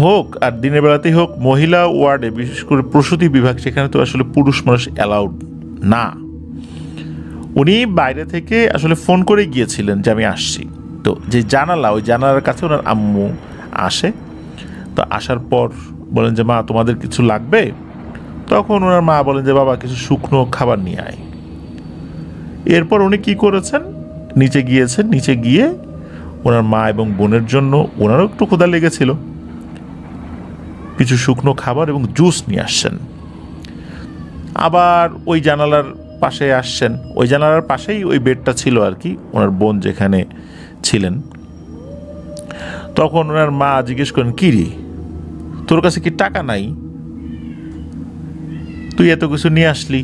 হোক আর দিনের বেলাতেই হোক, মহিলা ওয়ার্ডে বিশেষ করে প্রসূতি বিভাগ, সেখানে তো আসলে পুরুষ মানুষ অ্যালাউড না। উনি বাইরে থেকে আসলে ফোন করে গিয়েছিলেন যে আমি আসছি। তো যে জানালা, ওই জানালার কাছে ওনার আম্মু আসে। তো আসার পর বলেন যে মা তোমাদের কিছু লাগবে? তখন ওনার মা বলেন যে বাবা কিছু শুকনো খাবার নিয়ে আয়। এরপর উনি কি করেছেন, নিচে গিয়েছেন, নিচে গিয়ে ওনার মা এবং বোনের জন্য, ওনারও একটু ক্ষুধা লেগেছিল, কিছু শুকনো খাবার এবং জুস নিয়ে আসছেন। আবার ওই জানালার পাশে আসছেন, ওই জানালার পাশেই ওই বেডটা ছিল আর কি, ওনার বোন যেখানে ছিলেন। তখন ওনার মা জিজ্ঞেস করেন, কি রে তোর কাছে কি টাকা নাই? তুই এত কিছু নিয়ে আসলি,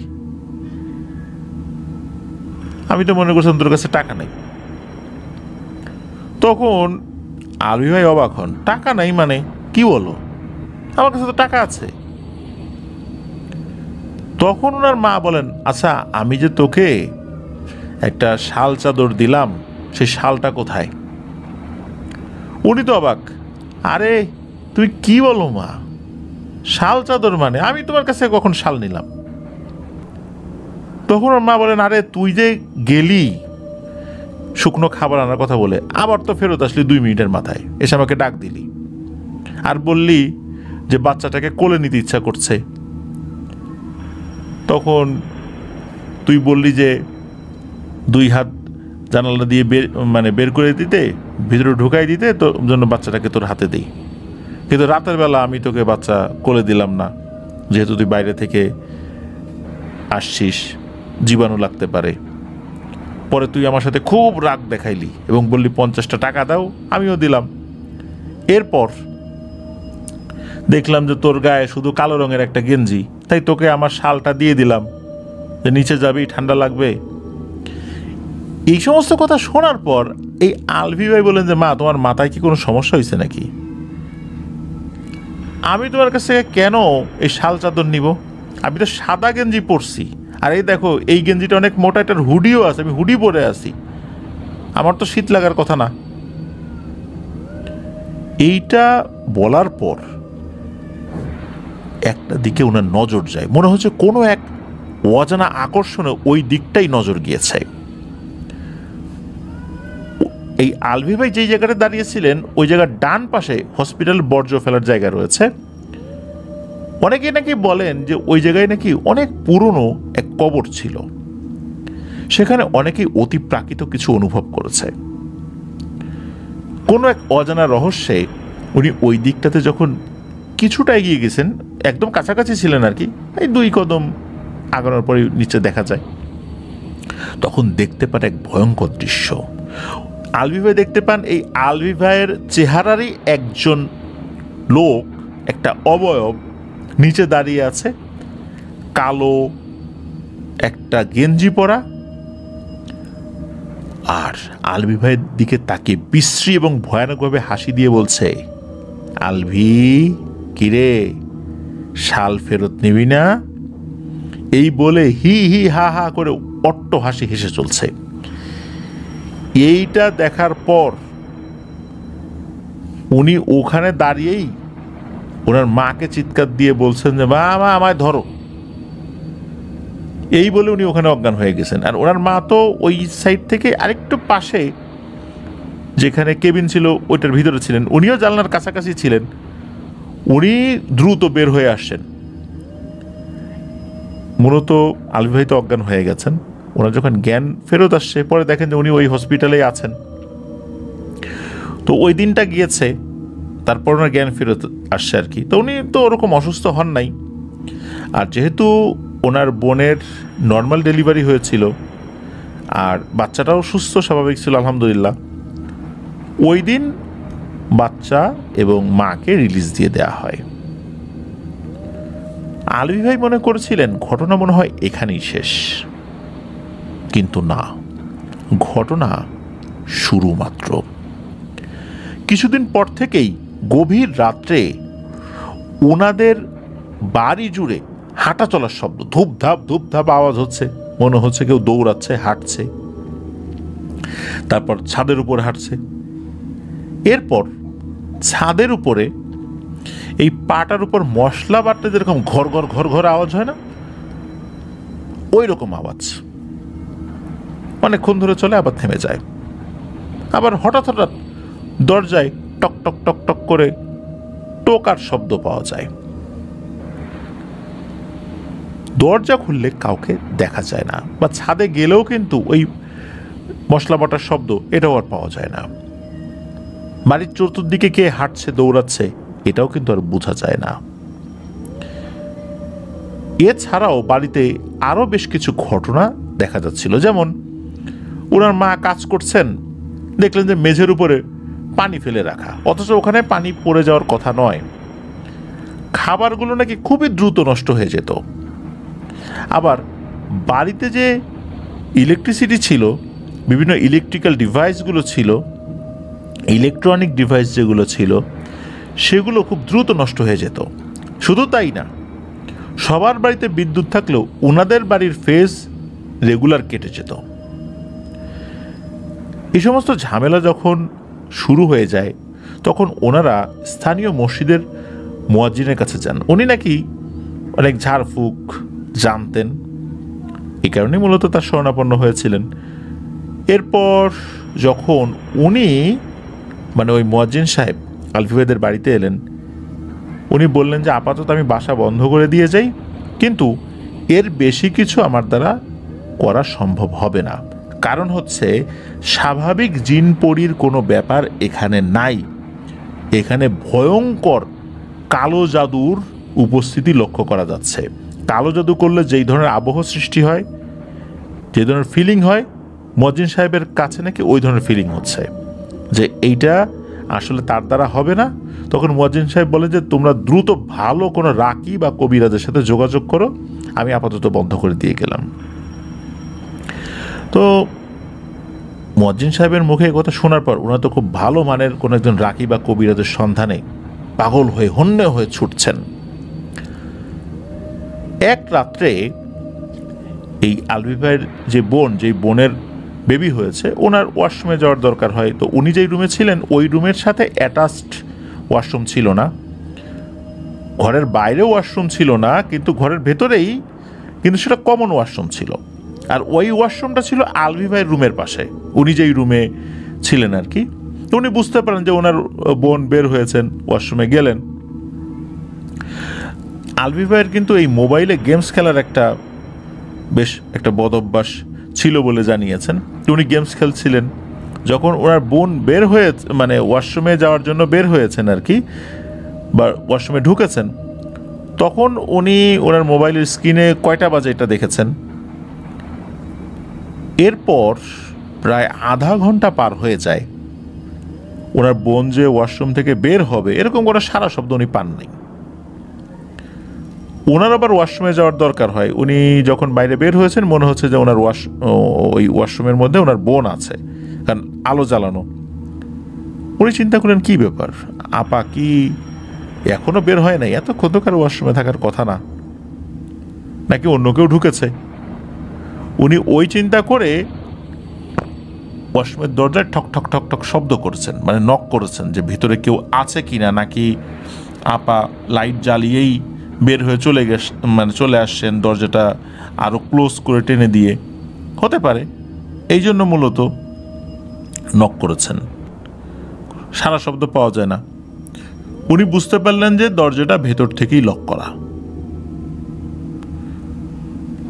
আমি তো মনে করছিলাম তোর কাছে টাকা নাই। তখন আলভি ভাই অবাক হন, টাকা নাই মানে কি বলো? আমার কাছে তো টাকা আছে। তখন ওনার মা বলেন, আচ্ছা আমি যে তোকে একটা শাল চাদর দিলাম, সেই শালটা কোথায়? উনি তো অবাক, আরে তুমি কি বলো মা, শাল চাদর মানে আমি তোমার কাছে কখন শাল নিলাম? তখন ওর মা বলেন, আরে তুই যে গেলি শুকনো খাবার আনার কথা বলে, আবার তো ফেরত আসলি 2 মিনিটের মাথায়, এসে আমাকে ডাক দিলি আর বললি যে বাচ্চাটাকে কোলে নিতে ইচ্ছা করছে। তখন তুই বললি যে 2 হাত জানালা দিয়ে বের করে দিতে, ভিতরে ঢুকাই দিতে, তোর জন্য বাচ্চাটাকে তোর হাতে দিই। কিন্তু রাতের বেলা আমি তোকে বাচ্চা কোলে দিলাম না, যেহেতু তুই বাইরে থেকে আসছিস, জীবাণু লাগতে পারে। পরে তুই আমার সাথে খুব রাগ দেখাইলি এবং বললি 50টা টাকা দাও, আমিও দিলাম। এরপর দেখলাম যে তোর গায়ে শুধু কালো রঙের একটা গেঞ্জি, তাই তোকে আমার শালটা দিয়ে দিলাম যে নিচে যাবি, ঠান্ডা লাগবে। এই সমস্ত কথা শোনার পর এই আলভি ভাই বলেন যে মা তোমার মাথায় কি কোনো সমস্যা হয়েছে নাকি? আমি তোমার কাছ থেকে কেন এই শাল চাদর নিব? আমি তো সাদা গেঞ্জি পরছি, আর এই দেখো এই গেঞ্জিটা অনেক মোটা, একটা হুডিও আছে, আমি হুডি পরে আছি, আমার তো শীত লাগার কথা না। এইটা বলার পর একটা দিকে ওনার নজর যায়, মনে হচ্ছে কোনো এক অজানা আকর্ষণে ওই দিকটাই নজর গিয়েছে। এই আলভি ভাই যেই জায়গাটা দাঁড়িয়েছিলেন, ওই জায়গার ডান পাশে হসপিটাল বর্জ্য ফেলার জায়গা রয়েছে। অনেকে নাকি বলেন যে ওই জায়গায় নাকি অনেক পুরনো এক কবর ছিল, সেখানে অনেকেই অতি প্রাকৃত কিছু অনুভব করেছে। কোনো এক অজানা রহস্যে উনি ওই দিকটাতে যখন কিছুটা এগিয়ে গেছেন, একদম কাছাকাছি ছিলেন আর কি, এই 2 কদম আগানোর পরে নিচে দেখা যায়, তখন দেখতে পান এক ভয়ঙ্কর দৃশ্য। আলভি ভাই দেখতে পান এই আলভি ভাইয়ের চেহারারই একজন লোক, একটা অবয়ব নিচে দাঁড়িয়ে আছে, কালো একটা গেঞ্জি পরা, আর আলভি ভাইয়ের দিকে তাকে বিশ্রী এবং ভয়ানকভাবে হাসি দিয়ে বলছে, আলভি কিরে শাল ফেরত নিবি না? এই বলে হি হি হা হা করে অট্ট হাসি হেসে চলছে। এইটা দেখার পর উনি ওখানে দাঁড়িয়েই ওনার মাকে চিৎকার দিয়ে বলছেন যে মা মা আমায় ধরো, এই বলে উনি ওখানে অজ্ঞান হয়ে গেছেন। আর ওনার মা তো ওই সাইড থেকে আরেকটু পাশে যেখানে কেবিন ছিল ওইটার ভিতরে ছিলেন, উনিও জানলার কাছাকাছি ছিলেন, উনি দ্রুত বের হয়ে আসছেন। মূলত আলভি ভাই তো অজ্ঞান হয়ে গেছেন। ওনার যখন জ্ঞান ফেরত আসছে, পরে দেখেন যে উনি ওই হসপিটালেই আছেন। তো ওই দিনটা গিয়েছে, তারপর ওনার জ্ঞান ফেরত আসছে আর কি। তো উনি তো ওরকম অসুস্থ হন নাই। আর যেহেতু ওনার বোনের নর্মাল ডেলিভারি হয়েছিল আর বাচ্চাটাও সুস্থ স্বাভাবিক ছিল আলহামদুলিল্লাহ, ওই দিন বাচ্চা এবং মাকে রিলিজ দিয়ে দেওয়া হয়। আলভি ভাই মনে করেছিলেন ঘটনা মনে হয় এখানেই শেষ, কিন্তু না, ঘটনা শুরু মাত্র। কিছুদিন পর থেকেই গভীর রাত্রে ওনাদের বাড়ি জুড়ে হাঁটা চলার শব্দ, ধূপধাপ আওয়াজ হচ্ছে, মনে হচ্ছে কেউ দৌড়াচ্ছে, হাঁটছে, তারপর ছাদের উপর হাঁটছে। এরপর ছাদের উপরে এই পাটার উপর মশলা বাটতে যেরকম ঘর ঘর আওয়াজ হয় না, ওই রকম আওয়াজ অনেকক্ষণ ধরে চলে, আবার থেমে যায়। আবার হঠাৎ দরজায় টক টক টক টক করে টোকার শব্দ পাওয়া যায়। দরজা খুললে কাউকে দেখা যায় না, বা ছাদে গেলেও কিন্তু ওই মশলা বাটার শব্দ এটাও আর পাওয়া যায় না। বাড়ির চতুর্দিকে কে হাঁটছে, দৌড়াচ্ছে, এটাও কিন্তু আর বোঝা যায় না। এছাড়াও বাড়িতে আরো বেশ কিছু ঘটনা দেখা যাচ্ছিল। যেমন ওনার মা কাজ করছেন, দেখলেন যে মেঝের উপরে পানি ফেলে রাখা, অথচ ওখানে পানি পড়ে যাওয়ার কথা নয়। খাবারগুলো নাকি খুবই দ্রুত নষ্ট হয়ে যেত। আবার বাড়িতে যে ইলেকট্রিসিটি ছিল, বিভিন্ন ইলেকট্রিক্যাল ডিভাইসগুলো ছিল, ইলেকট্রনিক ডিভাইস যেগুলো ছিল, সেগুলো খুব দ্রুত নষ্ট হয়ে যেত। শুধু তাই না, সবার বাড়িতে বিদ্যুৎ থাকলেও ওনাদের বাড়ির ফেজ রেগুলার কেটে যেত। এই সমস্ত ঝামেলা যখন শুরু হয়ে যায়, তখন ওনারা স্থানীয় মসজিদের মুয়াজ্জিনের কাছে যান। উনি নাকি অনেক ঝাড়ফুঁক জানতেন, এই কারণে মূলত তার শরণাপন্ন হয়েছিলেন। এরপর যখন উনি ওই মুয়াজ্জিন সাহেব আলফি ভাইদের বাড়িতে এলেন, উনি বললেন যে আপাতত আমি বাসা বন্ধ করে দিয়ে যাই, কিন্তু এর বেশি কিছু আমার দ্বারা করা সম্ভব হবে না। কারণ হচ্ছে স্বাভাবিক জিন পরির কোনো ব্যাপার এখানে নাই। এখানে ভয়ঙ্কর কালো জাদুর উপস্থিতি লক্ষ্য করা যাচ্ছে। কালো জাদু করলে যেই ধরনের আবহ সৃষ্টি হয়, যে ধরনের ফিলিং হয়, মুয়াজ্জিন সাহেবের কাছে নাকি ওই ধরনের ফিলিং হচ্ছে যে এইটা আসলে তার দ্বারা হবে না। তখন মুয়াজ্জিন সাহেব বলে যে তোমরা দ্রুত ভালো কোনো রাকি বা কবিরাজের সাথে যোগাযোগ করো, আমি আপাতত বন্ধ করে দিয়ে গেলাম। তো মুয়াজ্জিন সাহেবের মুখে কথা শোনার পর ওনারা তো খুব ভালো মানের কোনো একজন রাকি বা কবিরাজের সন্ধানে পাগল হয়ে হন্যে হয়ে ছুটছেন। এক রাত্রে এই আলভি ভাইয়ের যে বোনের বেবি হয়েছে, ওনার ওয়াশরুমে যাওয়ার দরকার হয়। তো উনি যেই রুমে ছিলেন ওই রুমের সাথে অ্যাটাচড ওয়াশরুম ছিল না, ঘরের বাইরেও ওয়াশরুম ছিল না, কিন্তু ঘরের ভেতরেই কিন্তু সেটা কমন ওয়াশরুম ছিল। আর ওই ওয়াশরুমটা ছিল আলভি ভাইয়ের রুমের পাশে, উনি যেই রুমে ছিলেন আর কি। তো উনি বুঝতে পারেন যে ওনার বোন বের হয়েছেন, ওয়াশরুমে গেলেন। আলভি ভাইয়ের কিন্তু এই মোবাইলে গেমস খেলার বেশ একটা বদ অভ্যাস ছিল বলে জানিয়েছেন। উনি গেমস খেলছিলেন, যখন ওনার বোন বের হয়ে ওয়াশরুমে যাওয়ার জন্য বের হয়েছেন আর কি, বা ওয়াশরুমে ঢুকেছেন, তখন উনি ওনার মোবাইলের স্ক্রিনে কয়টা বাজে এটা দেখেছেন। এরপর প্রায় আধা ঘন্টা পার হয়ে যায়, ওনার বোন যে ওয়াশরুম থেকে বের হবে এরকম কোনো সারা শব্দ উনি পান নাই। ওনার আবার ওয়াশরুমে যাওয়ার দরকার হয়। উনি যখন বাইরে বের হয়েছেন, মনে হচ্ছে যে ওনার ওই ওয়াশরুমের মধ্যে ওনার বোন আছে, কারণ আলো জ্বালানো। উনি চিন্তা করলেন কি ব্যাপার, আপা কি এখনো বের হয় নাই? এত ক্ষতকার ওয়াশরুমে থাকার কথা না, নাকি অন্য কেউ ঢুকেছে? উনি ওই চিন্তা করে ওয়াশরুমের দরজায় ঠক ঠক ঠক ঠক শব্দ করেছেন, নক করেছেন যে ভিতরে কেউ আছে কিনা, নাকি আপা লাইট জ্বালিয়েই বের হয়ে চলে আসছেন, দরজাটা আরো ক্লোজ করে টেনে দিয়ে, হতে পারে এই জন্য মূলত নক করেছেন। সারা শব্দ পাওয়া যায় না। উনি বুঝতে পারলেন যে দরজাটা ভেতর থেকেই লক করা।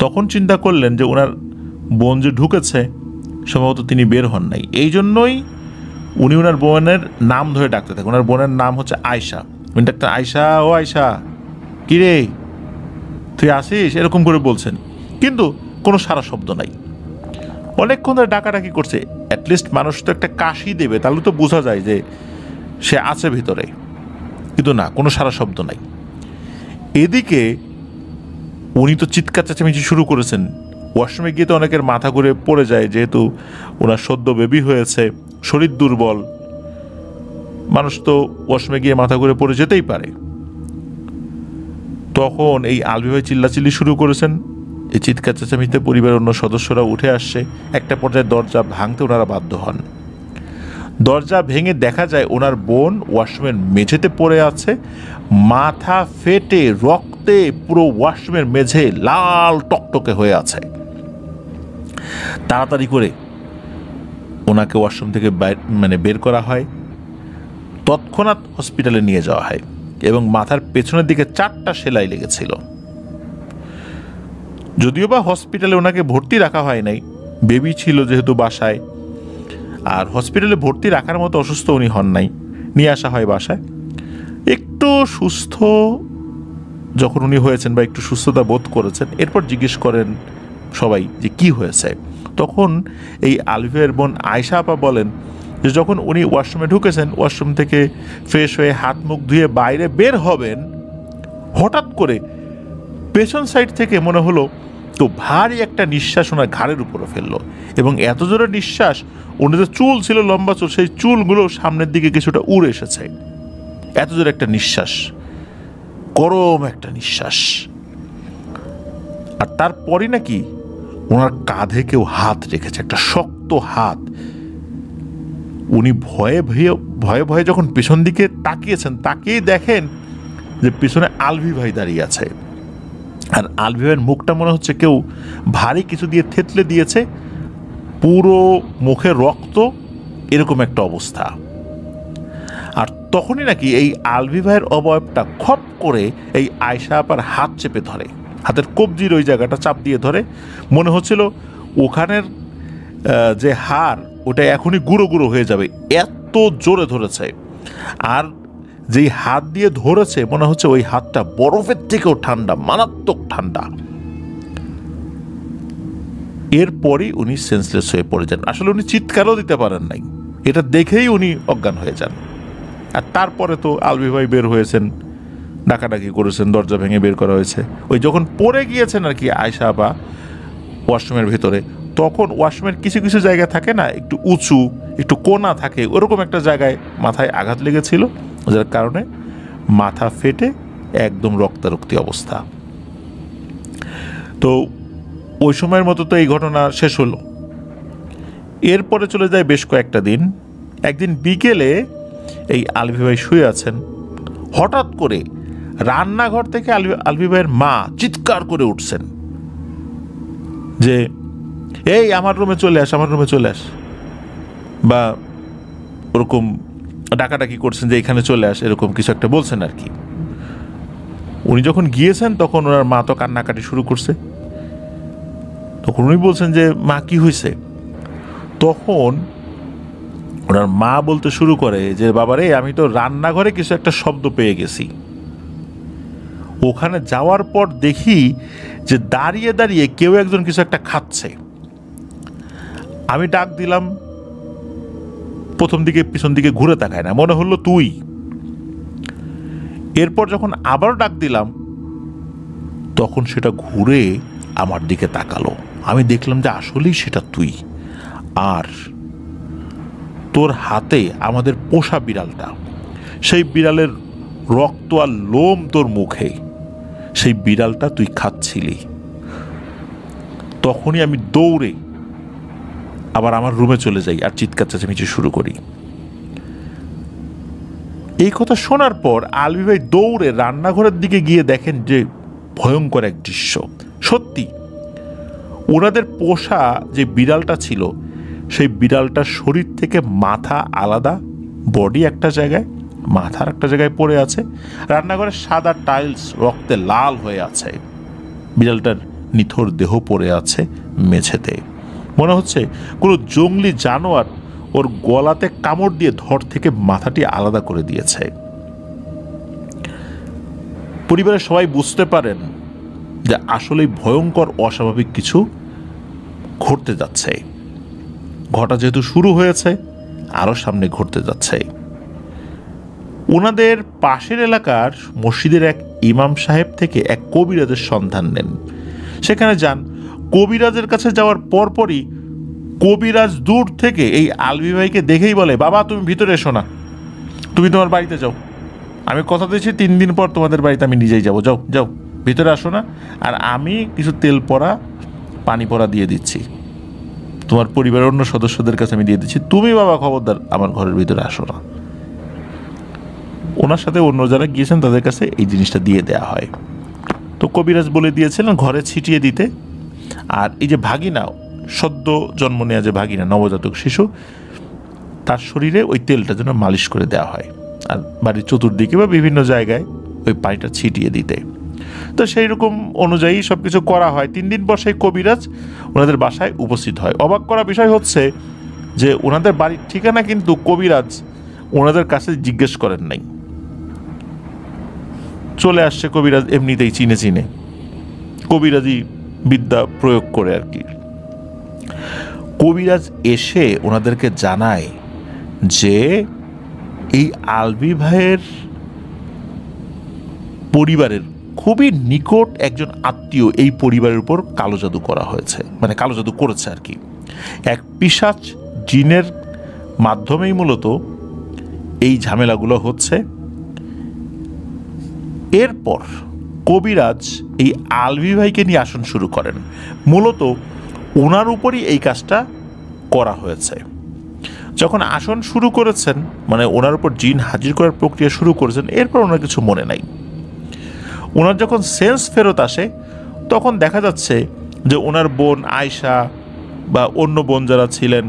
তখন চিন্তা করলেন যে ওনার বোন যে ঢুকেছে, সম্ভবত তিনি বের হন নাই। এই জন্যই উনি ওনার বোনের নাম ধরে ডাকতে থাকেন। ওনার বোনের নাম হচ্ছে আয়শা। উনি ডাকতেন, আয়শা, ও আয়শা, কিরে তুই আসিস, এরকম করে বলছেন, কিন্তু কোনো সারা শব্দ নাই। অনেকক্ষণ ধরে ডাকাডাকি করছে। অ্যাটলিস্ট মানুষ তো একটা কাশি দেবে, তাহলে তো বোঝা যায় যে সে আছে ভিতরে, কিন্তু না, কোনো সারা শব্দ নাই। এদিকে উনি তো চিৎকার চেঁচামেচি শুরু করেছেন। ওয়াশরুমে গিয়ে তো অনেকের মাথা ঘুরে পড়ে যায়, যেহেতু ওনার সদ্য বেবি হয়েছে, শরীর দুর্বল। মানুষ তো ওয়াশরুমে গিয়ে মাথা ঘুরে পড়ে যেতেই পারে। তখন এই আলভি ভাই চিল্লাচিল্লি শুরু করেছেন। এই চিৎকার চেঁচামেচিতে পরিবারের অন্য সদস্যরা উঠে আসছে। একটা পর্যায়ে দরজা ভাঙতে ওনারা বাধ্য হন। দরজা ভেঙে দেখা যায় ওনার বোন ওয়াশরুমের মেঝেতে পড়ে আছে, মাথা ফেটে রক্তে পুরো ওয়াশরুমের মেঝে লাল টকটকে হয়ে আছে। তাড়াতাড়ি করে ওনাকে ওয়াশরুম থেকে বের করা হয়। তৎক্ষণাৎ হসপিটালে নিয়ে যাওয়া হয় এবং মাথার পেছনের দিকে 4টা সেলাই লেগেছিল। যদিও বা হসপিটালে ওনাকে ভর্তি রাখা হয় নাই, বেবি ছিল যেহেতু বাসায়, আর হসপিটালে ভর্তি রাখার মতো অসুস্থ উনি হন নাই। নিয়ে আসা হয় বাসায়। একটু সুস্থ যখন উনি হয়েছেন বা একটু সুস্থতা বোধ করেছেন, এরপর জিজ্ঞেস করেন সবাই যে কি হয়েছে। তখন এই আলভির বোন আয়শা আপা বলেন যে যখন উনি ওয়াশরুমে ঢুকেছেন, ওয়াশরুম থেকে ফ্রেশ হয়ে হাত মুখ ধুয়ে বাইরে বের হবেন, হঠাৎ করে পেছন সাইড থেকে মনে হলো তো ভারী একটা নিঃশ্বাস ওনার ঘাড়ের উপরে ফেললো, এবং এত জোরে নিঃশ্বাস, ওনাদের চুল ছিল লম্বা চুল, সেই চুলগুলো সামনের দিকে কিছুটা উড়ে এসেছে। এত জোরে একটা নিঃশ্বাস, গরম একটা নিঃশ্বাস। আর তারপরই নাকি ওনার কাঁধে কেউ হাত রেখেছে, একটা শক্ত হাত। উনি ভয়ে ভয়ে ভয়ে ভয়ে যখন পেছন দিকে তাকিয়েছেন, তাকিয়েই দেখেন যে পিছনে আলভি ভাই দাঁড়িয়ে আছে। আর আলভি ভাইয়ের মুখটা মনে হচ্ছে কেউ ভারী কিছু দিয়ে থেতলে দিয়েছে, পুরো মুখে রক্ত, এরকম একটা অবস্থা। আর তখনই নাকি এই আলভি ভাইয়ের অবয়বটা খপ করে এই আয়শা আপার হাত চেপে ধরে, হাতের কবজির ওই জায়গাটা চাপ দিয়ে ধরে। মনে হচ্ছিল ওখানের যে হাড় ওটা এখনই গুঁড়ো গুঁড়ো হয়ে যাবে, এত জোরে ধরেছে। আর যেই হাত দিয়ে ধরেছে মনে হচ্ছে ওই হাতটা বরফের থেকেও ঠান্ডা, মারাত্মক ঠান্ডা। এরপরই উনি সেন্সলেস হয়ে পড়ে যান। আসলে উনি চিৎকারও দিতে পারেন নাই, এটা দেখেই উনি অজ্ঞান হয়ে যান। আর তারপরে তো আলভি ভাই বের হয়েছেন, ডাকাডাকি করেছেন, দরজা ভেঙে বের করা হয়েছে। ওই যখন পড়ে গিয়েছেন আর কি আয়শা আপা ওয়াশরুমের ভেতরে, তখন ওয়াশরুমের কিছু কিছু জায়গা থাকে না, একটু উঁচু, একটু কোনা থাকে, ওরকম একটা জায়গায় মাথায় আঘাত লেগেছিল, যার কারণে মাথা ফেটে একদম রক্তারক্তি অবস্থা। তো ওই সময়ের মতো তো এই ঘটনা শেষ হলো। এরপরে চলে যায় বেশ কয়েকটা দিন। একদিন বিকেলে এই আলভি ভাই শুয়ে আছেন, হঠাৎ করে রান্নাঘর থেকে আলভি ভাইয়ের মা চিৎকার করে উঠছেন যে এই আমার রুমে চলে আস, আমার রুমে চলে আস, বা ওরকম ডাকাডাকি করছেন যে এখানে চলে আস, এরকম কিছু একটা বলছেন আর কি। উনি যখন গিয়েছেন তখন ওনার মা তো কান্নাকাটি শুরু করছে। তখন উনি বলছেন যে মা কি হয়েছে। তখন ওনার মা বলতে শুরু করে যে বাবারে, আমি তো রান্নাঘরে কিছু একটা শব্দ পেয়ে গেছি। ওখানে যাওয়ার পর দেখি যে দাঁড়িয়ে দাঁড়িয়ে কেউ একজন কিছু একটা খাচ্ছে। আমি ডাক দিলাম, প্রথম দিকে পিছন দিকে ঘুরে তাকায় না, মনে হলো তুই। এরপর যখন আবার ডাক দিলাম, তখন সেটা ঘুরে আমার দিকে তাকালো। আমি দেখলাম যে আসলেই সেটা তুই, আর তোর হাতে আমাদের পোষা বিড়ালটা, সেই বিড়ালের রক্ত আর লোম তোর মুখে, সেই বিড়ালটা তুই খাচ্ছিলি। তখনই আমি দৌড়ে আবার আমার রুমে চলে যাই আর চিৎকার চেঁচামেচি শুরু করি। এই কথা শোনার পর আলভি ভাই দৌড়ে রান্নাঘরের দিকে গিয়ে দেখেন যে ভয়ঙ্কর এক দৃশ্য। সত্যি ওনাদের পোষা যে বিড়ালটা ছিল, সেই বিড়ালটার শরীর থেকে মাথা আলাদা, বডি একটা জায়গায়, মাথার একটা জায়গায় পড়ে আছে। রান্নাঘরের সাদা টাইলস রক্তে লাল হয়ে আছে। বিড়ালটার নিথর দেহ পড়ে আছে মেঝেতে। মনে হচ্ছে কোনো জঙ্গলি জানোয়ার ওর গলাতে কামড় দিয়ে ধর থেকে মাথাটি আলাদা করে দিয়েছে। পরিবারের সবাই বুঝতে পারেন যে আসলেই ভয়ঙ্কর অস্বাভাবিক কিছু ঘটতে যাচ্ছে। ঘটা যেহেতু শুরু হয়েছে, আরও সামনে ঘটতে যাচ্ছে। ওনাদের পাশের এলাকার মসজিদের এক ইমাম সাহেব থেকে এক কবিরাজের সন্ধান নেন। সেখানে যান। কবিরাজের কাছে যাওয়ার পরপরই কবিরাজ দূর থেকে এই আলভি ভাইকে দেখেই বলে, বাবা তুমি ভিতরে এসো না, তুমি তোমার বাড়িতে যাও, আমি কথা দিয়েছি 3 দিন পর তোমাদের বাড়িতে আমি নিজেই যাবো, যাও যাও ভিতরে আসো না, আর আমি কিছু তেল পড়া পানি পড়া দিয়ে দিচ্ছি, তোমার পরিবারের অন্য সদস্যদের কাছে আমি দিয়ে দিচ্ছি, তুমি বাবা খবরদার আমার ঘরের ভিতরে আসো না। ওনার সাথে অন্য যারা গিয়েছেন তাদের কাছে এই জিনিসটা দিয়ে দেয়া হয়। তো কবিরাজ বলে দিয়েছিলেন ঘরে ছিটিয়ে দিতে। আর এই যে ভাগিনা, সদ্য জন্ম নেওয়া যে ভাগিনা, নবজাতক শিশু, তার শরীরে ওই তেলটা যেন মালিশ করে দেওয়া হয়, আর বাড়ির চতুর্দিকে বা বিভিন্ন জায়গায় ওই পানিটা ছিটিয়ে দিতে। তো সেই রকম অনুযায়ী সব কিছু করা হয়। 3 দিন পর সেই কবিরাজ ওনাদের বাসায় উপস্থিত হয়। অবাক করা বিষয় হচ্ছে যে ওনাদের বাড়ির ঠিকানা কিন্তু কবিরাজ ওনাদের কাছে জিজ্ঞেস করেন নাই, চলে আসছে কবিরাজ এমনিতেই চিনে চিনে, কবিরাজি বিদ্যা প্রয়োগ করে আর কি। কবিরাজ এসে ওনাদেরকে জানায় যে এই আলভি ভাইয়ের পরিবারের খুবই নিকট একজন আত্মীয় এই পরিবারের উপর কালো জাদু করা হয়েছে, মানে কালো জাদু করেছে আর কি। এক পিশাচ জিনের মাধ্যমেই মূলত এই ঝামেলাগুলো হচ্ছে। এরপর কবিরাজ এই আলভি ভাইকে নিয়ে আসন শুরু করেন, মূলত ওনার উপরই এই কাজটা করা হয়েছে। যখন আসন শুরু করেছেন, মানে ওনার উপর জিন হাজির করার প্রক্রিয়া শুরু করেছেন, এরপর ওনার কিছু মনে নাই। ওনার যখন সেন্স ফেরত আসে তখন দেখা যাচ্ছে যে ওনার বোন আয়শা বা অন্য বোন যারা ছিলেন,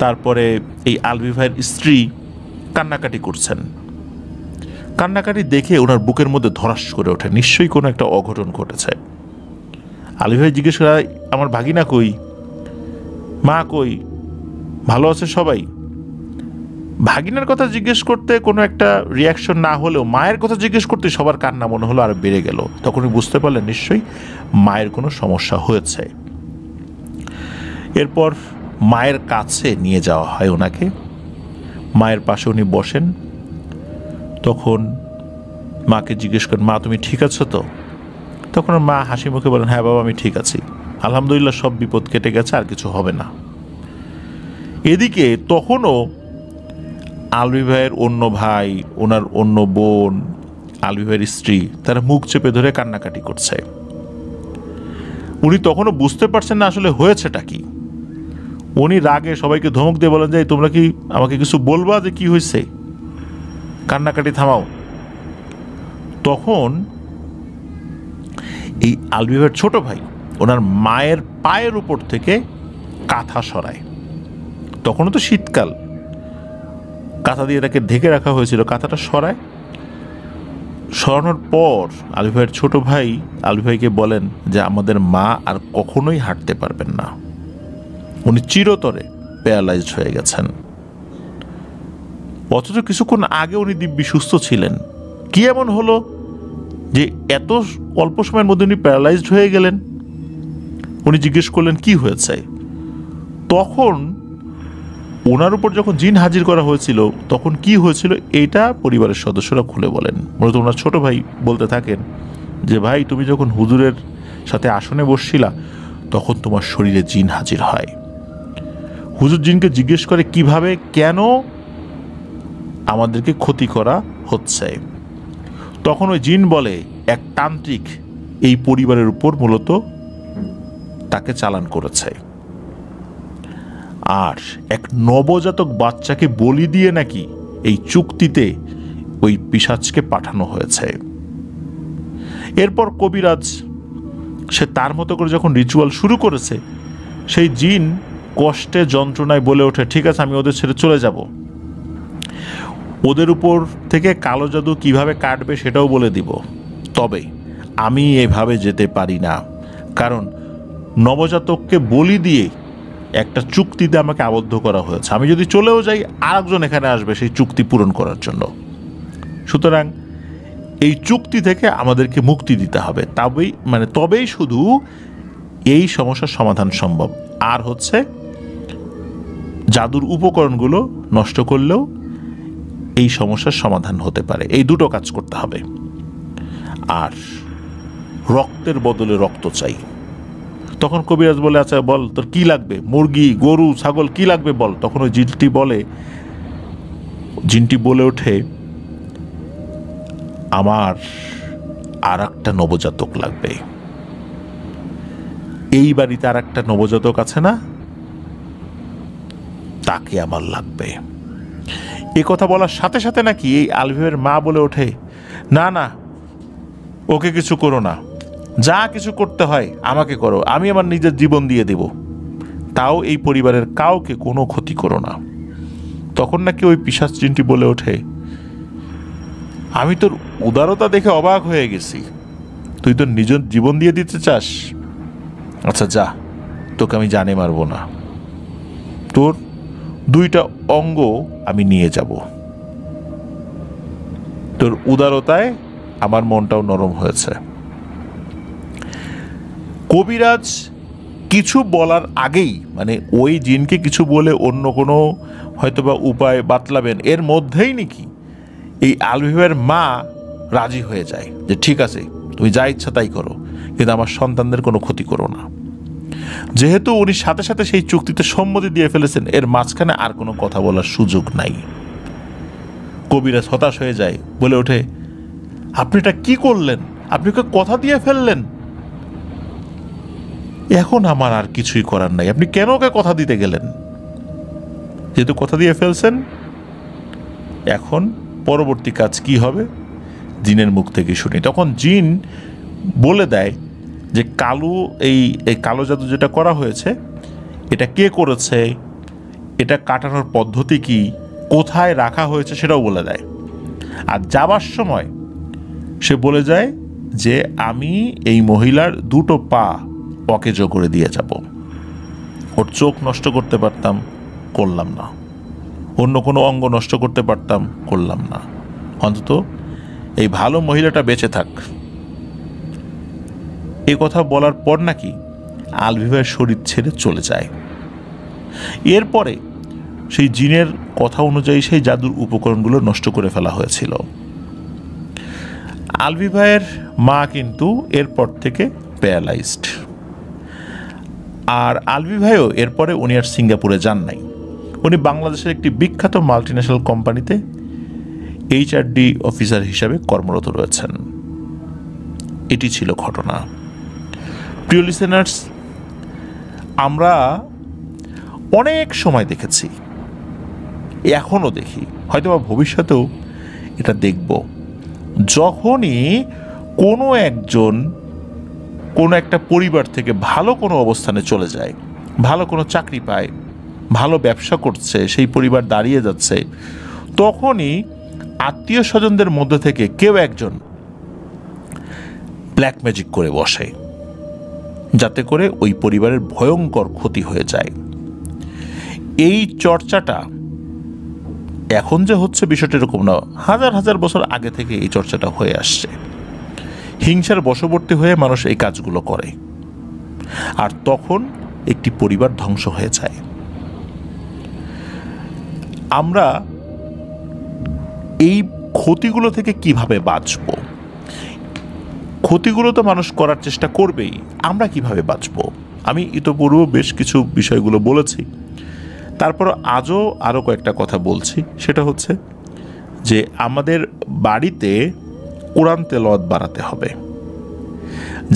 তারপরে এই আলভি ভাইয়ের স্ত্রী কান্নাকাটি করছেন। কান্নাকাটি দেখে ওনার বুকের মধ্যে ধরাস করে ওঠে, নিশ্চয়ই কোনো একটা অঘটন ঘটেছে। আলভি ভাই জিজ্ঞেস করে, আমার ভাগিনা কই, মা কই, ভালো আছে সবাই? ভাগিনার কথা জিজ্ঞেস করতে কোনো একটা রিয়াকশন না হলেও মায়ের কথা জিজ্ঞেস করতে সবার কান্না মনে হলো আরো বেড়ে গেল। তখনই বুঝতে পারলেন নিশ্চয়ই মায়ের কোনো সমস্যা হয়েছে। এরপর মায়ের কাছে নিয়ে যাওয়া হয় ওনাকে, মায়ের পাশে উনি বসেন। তখন মাকে জিজ্ঞেস করেন, মা তুমি ঠিক আছো তো? তখন মা হাসি মুখে বলেন, হ্যাঁ বাবা আমি ঠিক আছি, আলহামদুলিল্লাহ সব বিপদ কেটে গেছে, আর কিছু হবে না। এদিকে তখনও আলভি ভাইয়ের অন্য ভাই, ওনার অন্য বোন, আলভি ভাইয়ের স্ত্রী, তারা মুখ চেপে ধরে কান্নাকাটি করছে। উনি তখনও বুঝতে পারছেন না আসলে হয়েছেটা কি। উনি রাগে সবাইকে ধমক দিয়ে বলেন যে তোমরা কি আমাকে কিছু বলবা যে কি হয়েছে, কান্নাকাটি থামাও। তখন এই আলভি ভাইয়ের ছোট ভাই ওনার মায়ের পায়ের উপর থেকে কাঁথা সরায়। তখনও তো শীতকাল, কাঁথা দিয়ে তাকে ঢেকে রাখা হয়েছিল, কাঁথাটা সরায়। সরানোর পর আলভি ভাইয়ের ছোট ভাই আলভি ভাইকে বলেন যে আমাদের মা আর কখনোই হাঁটতে পারবেন না, উনি চিরতরে প্যারালাইজড হয়ে গেছেন। অথচ কিছুক্ষণ আগে উনি দিব্যি সুস্থ ছিলেন। কি এমন হলো যে এত অল্প সময়ের মধ্যে উনি প্যারালাইজড হয়ে গেলেন? উনি জিজ্ঞেস করলেন কি হয়েছে। তখন ওনার উপর যখন জিন হাজির করা হয়েছিল তখন কি হয়েছিল এটা পরিবারের সদস্যরা খুলে বলেন। মূলত ওনার ছোট ভাই বলতে থাকেন যে ভাই তুমি যখন হুজুরের সাথে আসনে বসছিলা তখন তোমার শরীরে জিন হাজির হয়। হুজুর জিনকে জিজ্ঞেস করে কিভাবে, কেন আমাদেরকে ক্ষতি করা হচ্ছে। তখন ওই জিন বলে এক তান্ত্রিক এই পরিবারের উপর মূলত তাকে চালান করেছে, আর এক নবজাতক বাচ্চাকে বলি দিয়ে নাকি এই চুক্তিতে ওই পিশাচকে পাঠানো হয়েছে। এরপর কবিরাজ সে তার মতো করে যখন রিচুয়াল শুরু করেছে, সেই জিন কষ্টে যন্ত্রণায় বলে ওঠে ঠিক আছে আমি ওদের ছেড়ে চলে যাব, ওদের উপর থেকে কালো জাদু কিভাবে কাটবে সেটাও বলে দিব, তবে আমি এভাবে যেতে পারি না, কারণ নবজাতককে বলি দিয়ে একটা চুক্তিতে আমাকে আবদ্ধ করা হয়েছে, আমি যদি চলেও যাই আরেকজন এখানে আসবে সেই চুক্তি পূরণ করার জন্য। সুতরাং এই চুক্তি থেকে আমাদেরকে মুক্তি দিতে হবে, তবেই শুধু এই সমস্যার সমাধান সম্ভব। আর হচ্ছে জাদুর উপকরণগুলো নষ্ট করলেও এই সমস্যার সমাধান হতে পারে। এই দুটো কাজ করতে হবে। আর রক্তের বদলে রক্ত চাই। তখন কবিরাজ বলে আচ্ছা বল তোর কি লাগবে, মুরগি, গরু, ছাগল কি লাগবে বল। তখন ওই জিনটি বলে জিনটি বলে ওঠে, আমার আর একটা নবজাতক লাগবে, এই বাড়িতে আর একটা নবজাতক আছে না, তাকে আমার লাগবে। এ কথা বলার সাথে সাথে নাকি এই আলভিভের মা বলে ওঠে, না না, ওকে কিছু করো না, যা কিছু করতে হয় আমাকে করো, আমি আমার নিজের জীবন দিয়ে দেব, তাও এই পরিবারের কাউকে কোনো ক্ষতি করো না। তখন নাকি ওই পিশাচ জিনটি বলে ওঠে, আমি তোর উদারতা দেখে অবাক হয়ে গেছি, তুই তোর নিজের জীবন দিয়ে দিতে চাস? আচ্ছা যা, তোকে আমি জানে মারবো না, তোর 2টা অঙ্গ আমি নিয়ে যাব। তোর উদারতায় আমার মনটাও নরম হয়েছে। কবিরাজ কিছু বলার আগেই, মানে ওই জিনকে কিছু বলে অন্য কোনো হয়তোবা উপায় বাতলাবেন, এর মধ্যেই নাকি এই আলভিভের মা রাজি হয়ে যায় যে ঠিক আছে, তুমি যা ইচ্ছা তাই করো, কিন্তু আমার সন্তানদের কোনো ক্ষতি করো না। যেহেতু উনি সাথে সাথে সেই চুক্তিতে সম্মতি দিয়ে ফেলেছেন, এর মাঝখানে আর কোনো কথা বলার সুযোগ নাই। কবিরাজ হতাশ হয়ে যায়, বলে ওঠে, আপনি এটা কি করলেন? আপনি ওকে কথা দিয়ে ফেললেন, এখন আমার আর কিছুই করার নাই, আপনি কেন ওকে কথা দিতে গেলেন? যেহেতু কথা দিয়ে ফেলছেন, এখন পরবর্তী কাজ কি হবে জিনের মুখ থেকে শুনি। তখন জিন বলে দেয় যে এই কালো জাদু যেটা করা হয়েছে, এটা কে করেছে, এটা কাটানোর পদ্ধতি কি, কোথায় রাখা হয়েছে সেটাও বলে দেয়। আর যাবার সময় সে বলে যায় যে আমি এই মহিলার 2টো পা অকেজ করে দিয়ে যাব। ওর চোখ নষ্ট করতে পারতাম, করলাম না, অন্য কোনো অঙ্গ নষ্ট করতে পারতাম, করলাম না, অন্তত এই ভালো মহিলাটা বেঁচে থাক। এ কথা বলার পর নাকি আলভিভার শরীর ছেড়ে চলে যায়। এরপরে সেই জিনের কথা অনুযায়ী সেই জাদুর উপকরণগুলো নষ্ট করে ফেলা হয়েছিল। আলভিভাইয়ের মা কিন্তু এরপর থেকে প্যারালাইজড। আর আলভিভাইও এরপরে উনি আর সিঙ্গাপুরে যান নাই, উনি বাংলাদেশের একটি বিখ্যাত মাল্টিন্যাশনাল কোম্পানিতে HRD অফিসার হিসাবে কর্মরত রয়েছেন। এটি ছিল ঘটনা। প্রিয় লিসেনার্স, আমরা অনেক সময় দেখেছি, এখনও দেখি, হয়তো বা ভবিষ্যতেও এটা দেখব, যখনই কোনো একজন কোনো একটা পরিবার থেকে ভালো কোনো অবস্থানে চলে যায়, ভালো কোনো চাকরি পায়, ভালো ব্যবসা করছে, সেই পরিবার দাঁড়িয়ে যাচ্ছে, তখনই আত্মীয় স্বজনদের মধ্যে থেকে কেউ একজন ব্ল্যাক ম্যাজিক করে বসে, যাতে করে ওই পরিবারের ভয়ঙ্কর ক্ষতি হয়ে যায়। এই চর্চাটা এখন যে হচ্ছে বিষয়টা এরকম না, হাজার হাজার বছর আগে থেকে এই চর্চাটা হয়ে আসছে। হিংসার বশবর্তী হয়ে মানুষ এই কাজগুলো করে, আর তখন একটি পরিবার ধ্বংস হয়ে যায়। আমরা এই ক্ষতিগুলো থেকে কিভাবে বাঁচব? ক্ষতিগুলো তো মানুষ করার চেষ্টা করবেই, আমরা কিভাবে বাঁচব? আমি ইতোপূর্ব বেশ কিছু বিষয়গুলো বলেছি, তারপর আরও কয়েকটা কথা বলছি। সেটা হচ্ছে যে আমাদের বাড়িতে কোরআন তেলাওয়াত বাড়াতে হবে,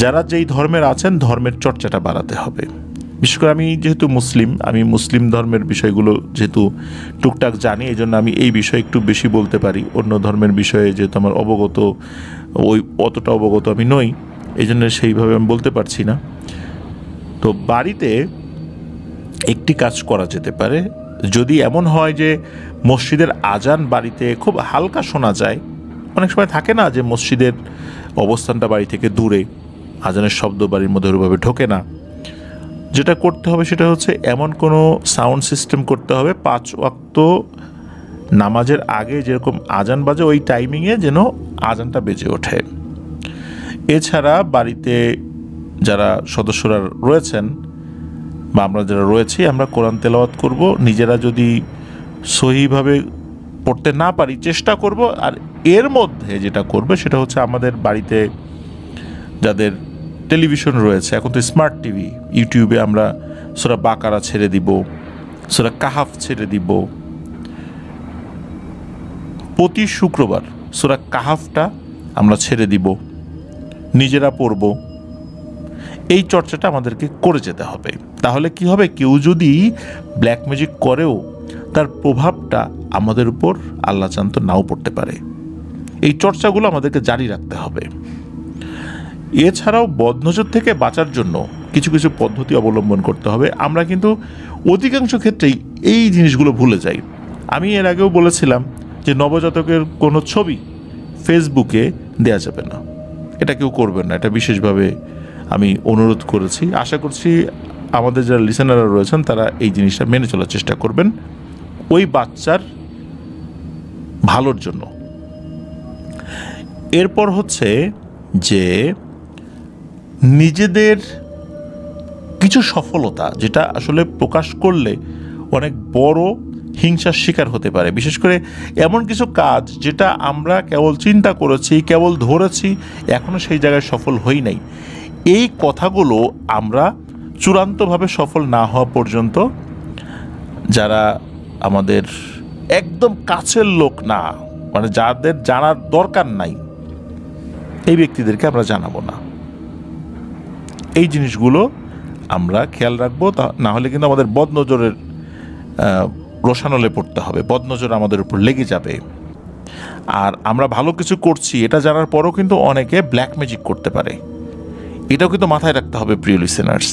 যারা যেই ধর্মের আছেন ধর্মের চর্চাটা বাড়াতে হবে। বিশেষ করে আমি যেহেতু মুসলিম, আমি মুসলিম ধর্মের বিষয়গুলো যেহেতু টুকটাক জানি, এই জন্য আমি এই বিষয়ে একটু বেশি বলতে পারি। অন্য ধর্মের বিষয়ে যেহেতু আমার অতটা অবগত আমি নই, এই জন্য সেইভাবে আমি বলতে পারছি না। তো বাড়িতে একটি কাজ করা যেতে পারে, যদি এমন হয় যে মসজিদের আজান বাড়িতে খুব হালকা শোনা যায়, অনেক সময় থাকে না যে মসজিদের অবস্থানটা বাড়ি থেকে দূরে, আজানের শব্দ বাড়ির মধ্যে ওইভাবে ঢোকে না, যেটা করতে হবে সেটা হচ্ছে এমন কোনো সাউন্ড সিস্টেম করতে হবে 5 ওয়াক্ত নামাজের আগে যেরকম আজান বাজে ওই টাইমিংয়ে যেন আজানটা বেজে ওঠে। এছাড়া বাড়িতে যারা সদস্যরা রয়েছেন বা আমরা যারা রয়েছি, আমরা কোরআন তেলাওয়াত করব। নিজেরা যদি সহিভাবে পড়তে না পারি চেষ্টা করব। আর এর মধ্যে যেটা করবে সেটা হচ্ছে আমাদের বাড়িতে যাদের টেলিভিশন রয়েছে, এখন তো স্মার্ট টিভি, ইউটিউবে আমরা সূরা বাকারা ছেড়ে দিব, সূরা কাহাফ ছেড়ে দিব, প্রতি শুক্রবার সূরা কাহাফটা আমরা ছেড়ে দিব, নিজেরা পড়ব। এই চর্চাটা আমাদেরকে করে যেতে হবে। তাহলে কি হবে, কেউ যদি ব্ল্যাক ম্যাজিক করেও তার প্রভাবটা আমাদের উপর আল্লাহ চান্ত নাও পড়তে পারে। এই চর্চাগুলো আমাদেরকে জারি রাখতে হবে। এছাড়াও বদনজর থেকে বাঁচার জন্য কিছু কিছু পদ্ধতি অবলম্বন করতে হবে। আমরা কিন্তু অধিকাংশ ক্ষেত্রেই এই জিনিসগুলো ভুলে যাই। আমি এর আগেও বলেছিলাম যে নবজাতকের কোনো ছবি ফেসবুকে দেয়া যাবে না, এটা কেউ করবেন না, এটা বিশেষভাবে আমি অনুরোধ করেছি। আশা করছি আমাদের যারা লিসেনাররা রয়েছেন তারা এই জিনিসটা মেনে চলার চেষ্টা করবেন ওই বাচ্চার ভালোর জন্য। এরপর হচ্ছে যে নিজেদের কিছু সফলতা যেটা আসলে প্রকাশ করলে অনেক বড় হিংসার শিকার হতে পারে, বিশেষ করে এমন কিছু কাজ যেটা আমরা কেবল চিন্তা করেছি, কেবল ধরেছি, এখনও সেই জায়গায় সফল হই নাই, এই কথাগুলো আমরা চূড়ান্তভাবে সফল না হওয়া পর্যন্ত, যারা আমাদের একদম কাছের লোক না, মানে যাদের জানার দরকার নাই, এই ব্যক্তিদেরকে আমরা জানাবো না। এই জিনিসগুলো আমরা খেয়াল রাখবো, না হলে কিন্তু আমাদের বদনজরের রোশানলে পড়তে হবে, বদনজর আমাদের উপর লেগে যাবে। আর আমরা ভালো কিছু করছি এটা জানার পরও কিন্তু অনেকে ব্ল্যাক ম্যাজিক করতে পারে, এটাও কিন্তু মাথায় রাখতে হবে প্রিয় লিসেনার্স।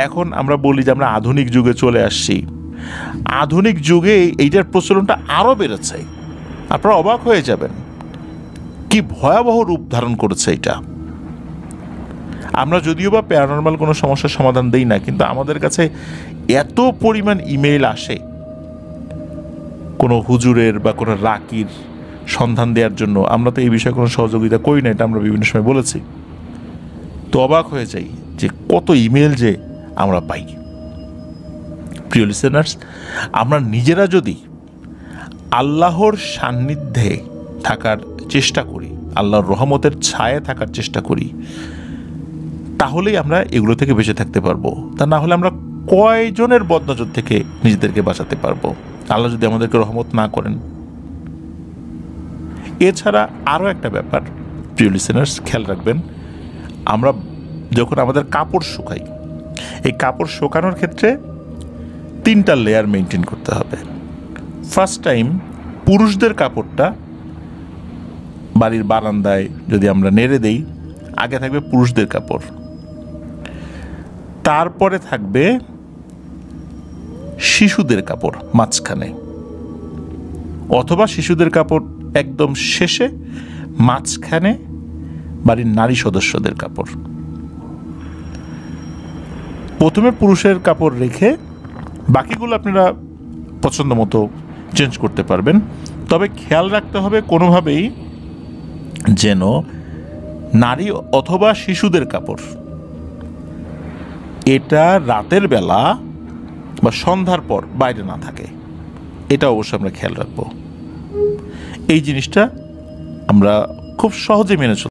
এখন আমরা বলি যে আমরা আধুনিক যুগে চলে আসছি, আধুনিক যুগে এইটার প্রচলনটা আরও বেড়েছে। আপনারা অবাক হয়ে যাবেন কি ভয়াবহ রূপ ধারণ করেছে এটা। আমরা যদিও বা প্যারানরমাল কোনো সমস্যার সমাধান দেই না, কিন্তু আমাদের কাছে এত পরিমাণ ইমেইল আসে কোনো হুজুরের বা কোনো রাকির সন্ধান দেওয়ার জন্য। আমরা তো এই বিষয়ে কোনো সহযোগিতা করি না, এটা আমরা বিভিন্ন সময় বলেছি। তো অবাক হয়ে যাই যে কত ইমেল যে আমরা পাই। প্রিয় লিসেনার্স, আমরা নিজেরা যদি আল্লাহর সান্নিধ্যে থাকার চেষ্টা করি, আল্লাহর রহমতের ছায়ায় থাকার চেষ্টা করি, তাহলেই আমরা এগুলো থেকে বেঁচে থাকতে পারবো। তা না হলে আমরা কয়জনের বদনজর থেকে নিজেদেরকে বাঁচাতে পারবো, আল্লাহ যদি আমাদেরকে রহমত না করেন। এছাড়া আরও একটা ব্যাপার প্রিয় লিসেনার্স, খেয়াল রাখবেন, আমরা যখন আমাদের কাপড় শুকাই, এই কাপড় শুকানোর ক্ষেত্রে 3টা লেয়ার মেনটেন করতে হবে। ফার্স্ট টাইম পুরুষদের কাপড়টা বাড়ির বারান্দায় যদি আমরা নেড়ে দেই, আগে থাকবে পুরুষদের কাপড়, তারপরে থাকবে শিশুদের কাপড় মাঝখানে, অথবা শিশুদের কাপড় একদম শেষে, মাঝখানে বাড়ির নারী সদস্যদের কাপড়। প্রথমে পুরুষের কাপড় রেখে বাকিগুলো আপনারা পছন্দ মতো চেঞ্জ করতে পারবেন। তবে খেয়াল রাখতে হবে কোনোভাবেই যেন নারী অথবা শিশুদের কাপড় এটা রাতের বেলা বা সন্ধ্যার পর বাইরে না থাকে, এটা অবশ্যই আমরা খেয়াল রাখবো। এই জিনিসটা আমরা খুব সহজে মেনে চলতে